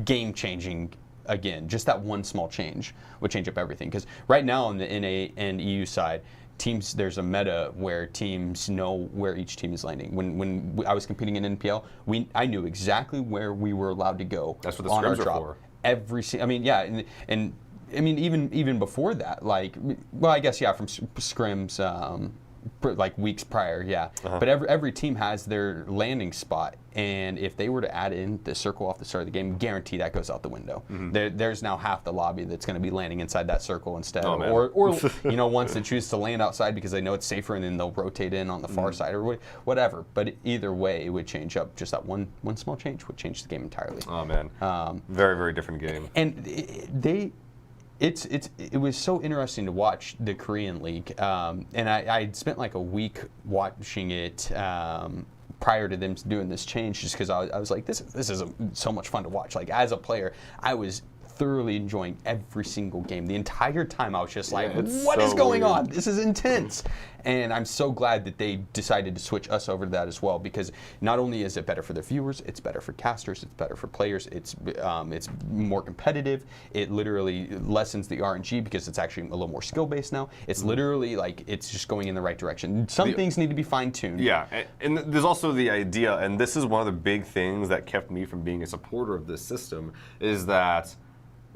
game changing. Again, just that one small change would change up everything. Because right now on the NA and EU side, there's a meta where teams know where each team is landing. When I was competing in NPL, I knew exactly where we were allowed to go. That's what the on our scrims are drop. for. I mean, yeah, and I mean even before that, like, well, I guess yeah, from scrims. Like weeks prior, yeah. But every team has their landing spot, and if they were to add in the circle off the start of the game, guarantee that goes out the window. There's now half the lobby that's going to be landing inside that circle instead, or once they choose to land outside because they know it's safer, and then they'll rotate in on the far side or whatever. But either way, it would change up. Just that one small change would change the game entirely. Oh man, very, very different game. And it was so interesting to watch the Korean League, and I spent like a week watching it prior to them doing this change, just because I was like, this is so much fun to watch. Like as a player, I was thoroughly enjoying every single game. The entire time I was just like, what is going on? This is intense. And I'm so glad that they decided to switch us over to that as well, because not only is it better for the viewers, it's better for casters, it's better for players, it's more competitive. It literally lessens the RNG because it's actually a little more skill-based now. It's literally like, it's just going in the right direction. Some things need to be fine-tuned. Yeah, and there's also the idea, and this is one of the big things that kept me from being a supporter of this system, is that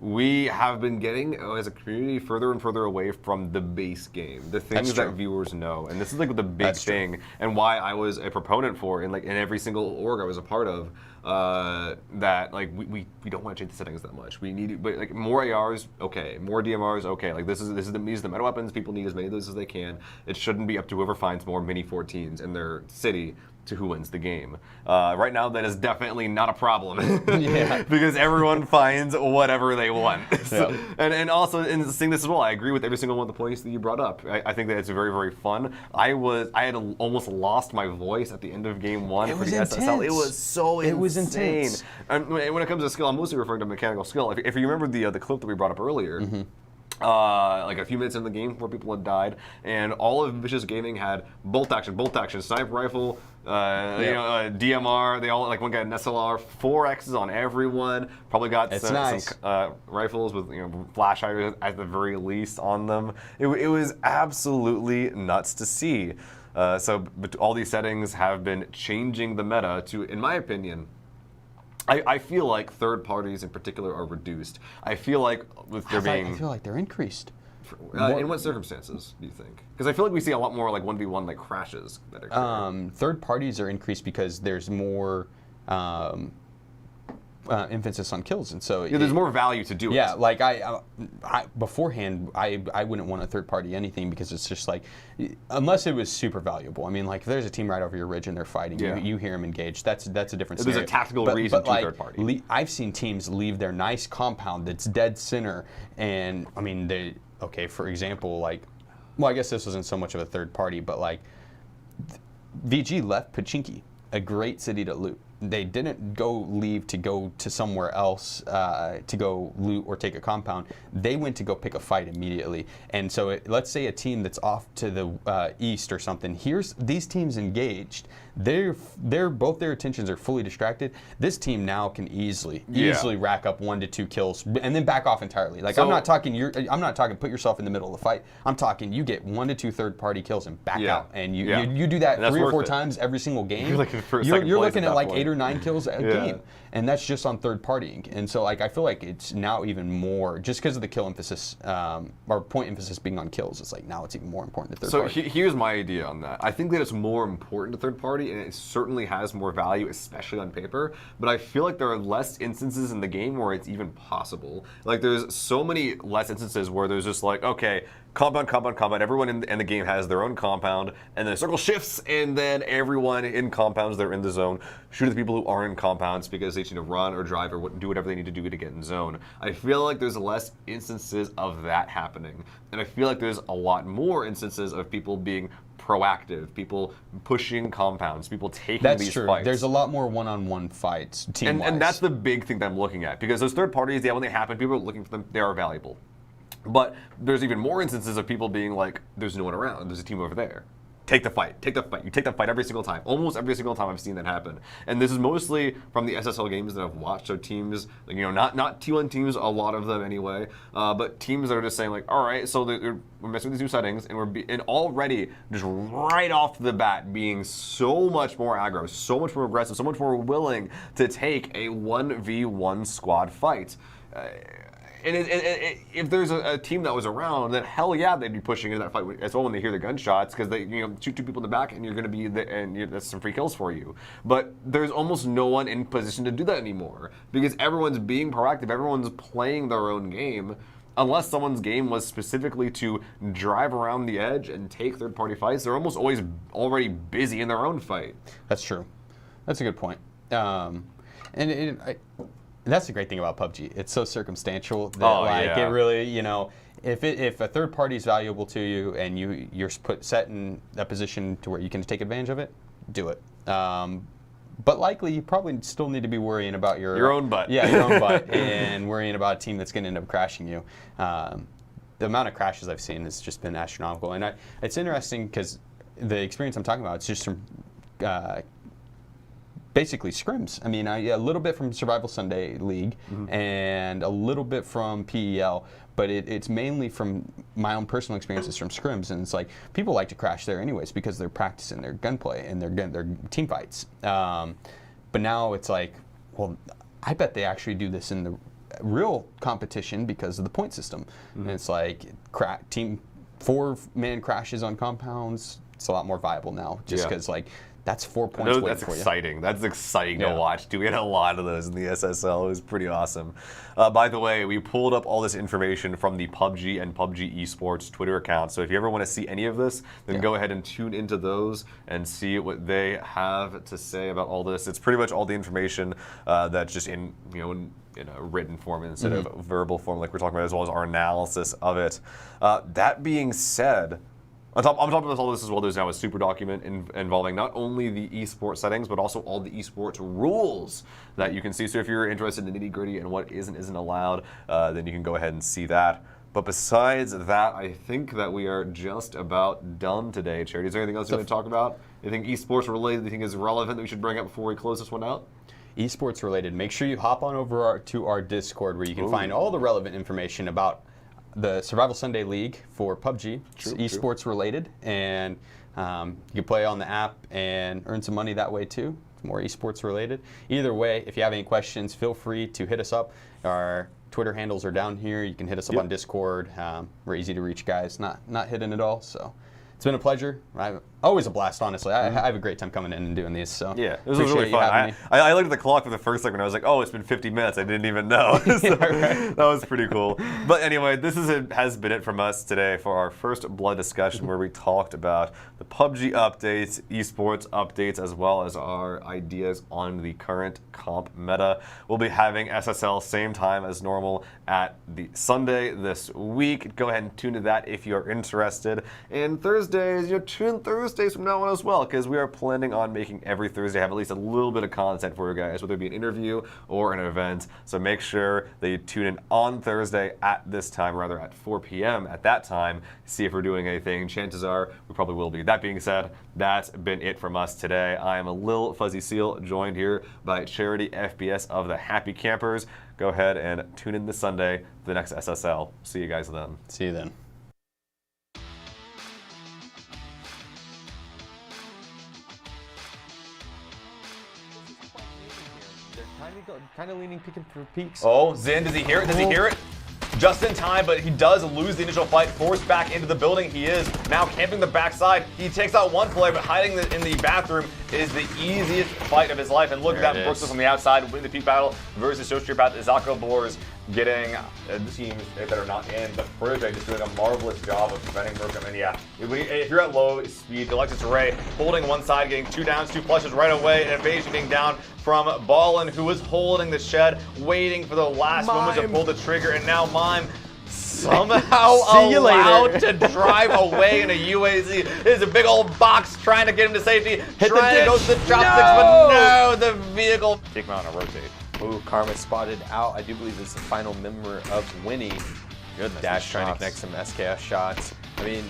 we have been getting, as a community, further and further away from the base game, the things that viewers know, and this is like the big thing, and why I was a proponent for in every single org I was a part of. That like we don't want to change the settings that much. We need, but like more ARs, okay, more DMRs, okay. Like these are the meta weapons. People need as many of those as they can. It shouldn't be up to whoever finds more mini 14s in their city to who wins the game. Right now, that is definitely not a problem. Because everyone finds whatever they want. So, and also in seeing this as well, I agree with every single one of the points that you brought up. I think that it's very, very fun. I had almost lost my voice at the end of game one for the SSL. It was so insane. It was intense. And when it comes to skill, I'm mostly referring to mechanical skill. If you remember the clip that we brought up earlier, like a few minutes in the game where people had died, and all of Vicious Gaming had bolt action, sniper rifle, DMR. They all, like, one got an SLR, 4Xs on everyone. Probably got some rifles with flash hider at the very least on them. It was absolutely nuts to see. But all these settings have been changing the meta to, in my opinion, I feel like third parties in particular are reduced. I feel like with there being... I feel like they're increased. In what circumstances do you think? Because I feel like we see a lot more like 1v1 like crashes that occur. Third parties are increased because there's more emphasis on kills, and so there's more value to do it. Yeah, like I beforehand, I wouldn't want a third party anything, because it's just like, unless it was super valuable. I mean, like if there's a team right over your ridge and they're fighting, you hear them engaged. That's a different scenario. There's a tactical reason to like, third party. I've seen teams leave their nice compound that's dead center, and I mean for example, like, well, I guess this wasn't so much of a third party, but like VG left Pachinki, a great city to loot. They didn't leave to go to somewhere else to go loot or take a compound. They went to go pick a fight immediately. And so let's say a team that's off to the east or something, here's these teams engaged. They're both their attentions are fully distracted. This team now can easily rack up 1 to 2 kills and then back off entirely. Like, I'm not talking put yourself in the middle of the fight. I'm talking you get 1 to 2 third party kills and back out. And you do that 3 or 4 times every single game. You're looking at like 8 or 9 kills a game. And that's just on third partying. And so like I feel like it's now even more, just because of the kill emphasis, or point emphasis being on kills, it's like now it's even more important to third party. So here's my idea on that. I think that it's more important to third party, and it certainly has more value, especially on paper, but I feel like there are less instances in the game where it's even possible. Like there's so many less instances where there's just like, okay, compound. Everyone in the game has their own compound, and then the circle shifts, and then everyone in compounds that are in the zone shoot at the people who aren't in compounds because they need to run or drive or do whatever they need to do to get in zone. I feel like there's less instances of that happening, and I feel like there's a lot more instances of people being proactive, people pushing compounds, people taking these fights. There's a lot more one-on-one fights, team-wise. And that's the big thing that I'm looking at, because those third parties, when they happen, people are looking for them, they are valuable. But there's even more instances of people being like, there's no one around, there's a team over there. Take the fight. You take the fight every single time. Almost every single time I've seen that happen. And this is mostly from the SSL games that I've watched. So teams, not T1 teams, a lot of them anyway, but teams that are just saying like, all right, so we're messing with these new settings, and already just right off the bat being so much more aggro, so much more aggressive, so much more willing to take a 1v1 squad fight. And if there's a team that was around, then hell yeah, they'd be pushing into that fight as well when they hear the gunshots, because they shoot 2 people in the back, and you're going to be that's some free kills for you. But there's almost no one in position to do that anymore, because everyone's being proactive, everyone's playing their own game. Unless someone's game was specifically to drive around the edge and take third-party fights, they're almost always already busy in their own fight. That's true. That's a good point. That's the great thing about PUBG. It's so circumstantial that it really, if a third party is valuable to you and you're set in a position to where you can take advantage of it, do it. But likely, you probably still need to be worrying about your own butt. Yeah, your own butt, and worrying about a team that's going to end up crashing you. The amount of crashes I've seen has just been astronomical, and it's interesting because the experience I'm talking about, it's just from basically scrims. I mean, a little bit from Survival Sunday League and a little bit from PEL, but it's mainly from my own personal experiences from scrims. And it's like people like to crash there anyways because they're practicing their gunplay and their team fights. But now it's like, well, I bet they actually do this in the real competition because of the point system. And it's like team 4-man crashes on compounds. It's a lot more viable now just because that's 4 points waiting that's for exciting. you. That's exciting to watch. We had a lot of those in the SSL. It was pretty awesome. By the way, we pulled up all this information from the PUBG and PUBG Esports Twitter account. So if you ever want to see any of this, then go ahead and tune into those and see what they have to say about all this. It's pretty much all the information that's just in a written form instead of verbal form like we're talking about, as well as our analysis of it. That being said, on top of all this as well, there's now a super document involving not only the esports settings, but also all the esports rules that you can see. So if you're interested in the nitty-gritty and what is and isn't allowed, then you can go ahead and see that. But besides that, I think that we are just about done today. Charity, is there anything else you want to talk about? Anything esports related that you think is relevant that we should bring up before we close this one out? Esports related, make sure you hop on over to our Discord where you can find all the relevant information about the Survival Sunday League for PUBG, esports related, and you can play on the app and earn some money that way too. It's more esports related. Either way, if you have any questions, feel free to hit us up. Our Twitter handles are down here. You can hit us up on Discord. We're easy to reach, guys. Not hidden at all. So it's been a pleasure. Always a blast, honestly. I have a great time coming in and doing these. So yeah, this was really fun. I looked at the clock for the first segment. I was like, oh, it's been 50 minutes. I didn't even know. So that was pretty cool. But anyway, this has been it from us today for our First Blood discussion, where we talked about the PUBG updates, esports updates, as well as our ideas on the current comp meta. We'll be having SSL same time as normal at the Sunday this week. Go ahead and tune to that if you're interested. And Thursdays, tune Thursdays from now on as well, because we are planning on making every Thursday have at least a little bit of content for you guys, whether it be an interview or an event. So make sure that you tune in on Thursday at this time, rather at 4 p.m. at that time, see if we're doing anything. Chances are we probably will be. That being said, that's been it from us today. I am a Lil Fuzzy Seal, joined here by Charity FPS of the Happy Campers. Go ahead and tune in this Sunday for the next SSL. See you guys then. See you then. kind of leaning peeking for peaks. Oh, Zin, does he hear it? Does he hear it? Just in time, but he does lose the initial fight, forced back into the building. He is now camping the backside. He takes out one player, but hiding in the bathroom is the easiest fight of his life. And look at that, Brooks from the outside, winning the peak battle versus Sociopath. Zako Boers getting teams that are not in. But Protege just doing a marvelous job of preventing Murkum. And yeah, if you're at low speed, Alexis Ray holding one side, getting 2 downs, 2 flushes right away, and evasion being down from Ballin, who was holding the shed, waiting for the last moment to pull the trigger, and now Mime somehow allowed to drive away in a UAZ. There's a big old box trying to get him to safety, trying to go to the chopsticks, but no, the vehicle. Take him out on a rotate. Ooh, Karma spotted out. I do believe this is the final member of Winnie. Goodness, Dash trying to connect some SKS shots. I mean,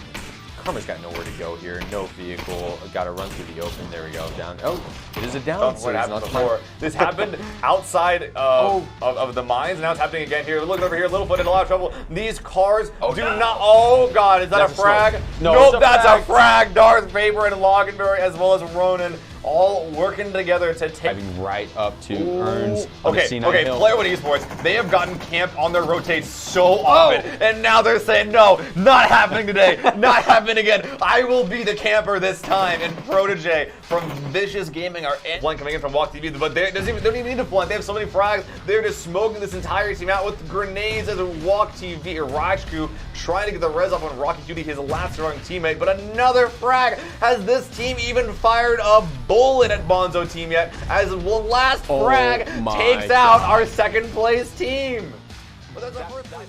Karma's got nowhere to go here. No vehicle. Got to run through the open. There we go. Down. Oh, it is a down. What happened before? This happened outside of the mines, and now it's happening again here. Look over here. Littlefoot in a lot of trouble. These cars do not. Oh God, is that a frag? Nope, that's a frag. Darth Vapor and Loganberry, as well as Ronan, all working together to take. Driving right up to Earns. Okay, Player One Esports, they have gotten camp on their rotates so often, and now they're saying, no, not happening today, not happening again. I will be the camper this time. And Protege from Vicious Gaming are flank coming in from Walk TV, but they don't even need to flank. They have so many frags. They're just smoking this entire team out with grenades as a Walk TV or Rajku trying to get the res off on Rocky Cutie, his last strong teammate. But another frag. Has this team even fired a bullet at Bonzo team yet? As the last frag takes out our second place team. But that's our first place.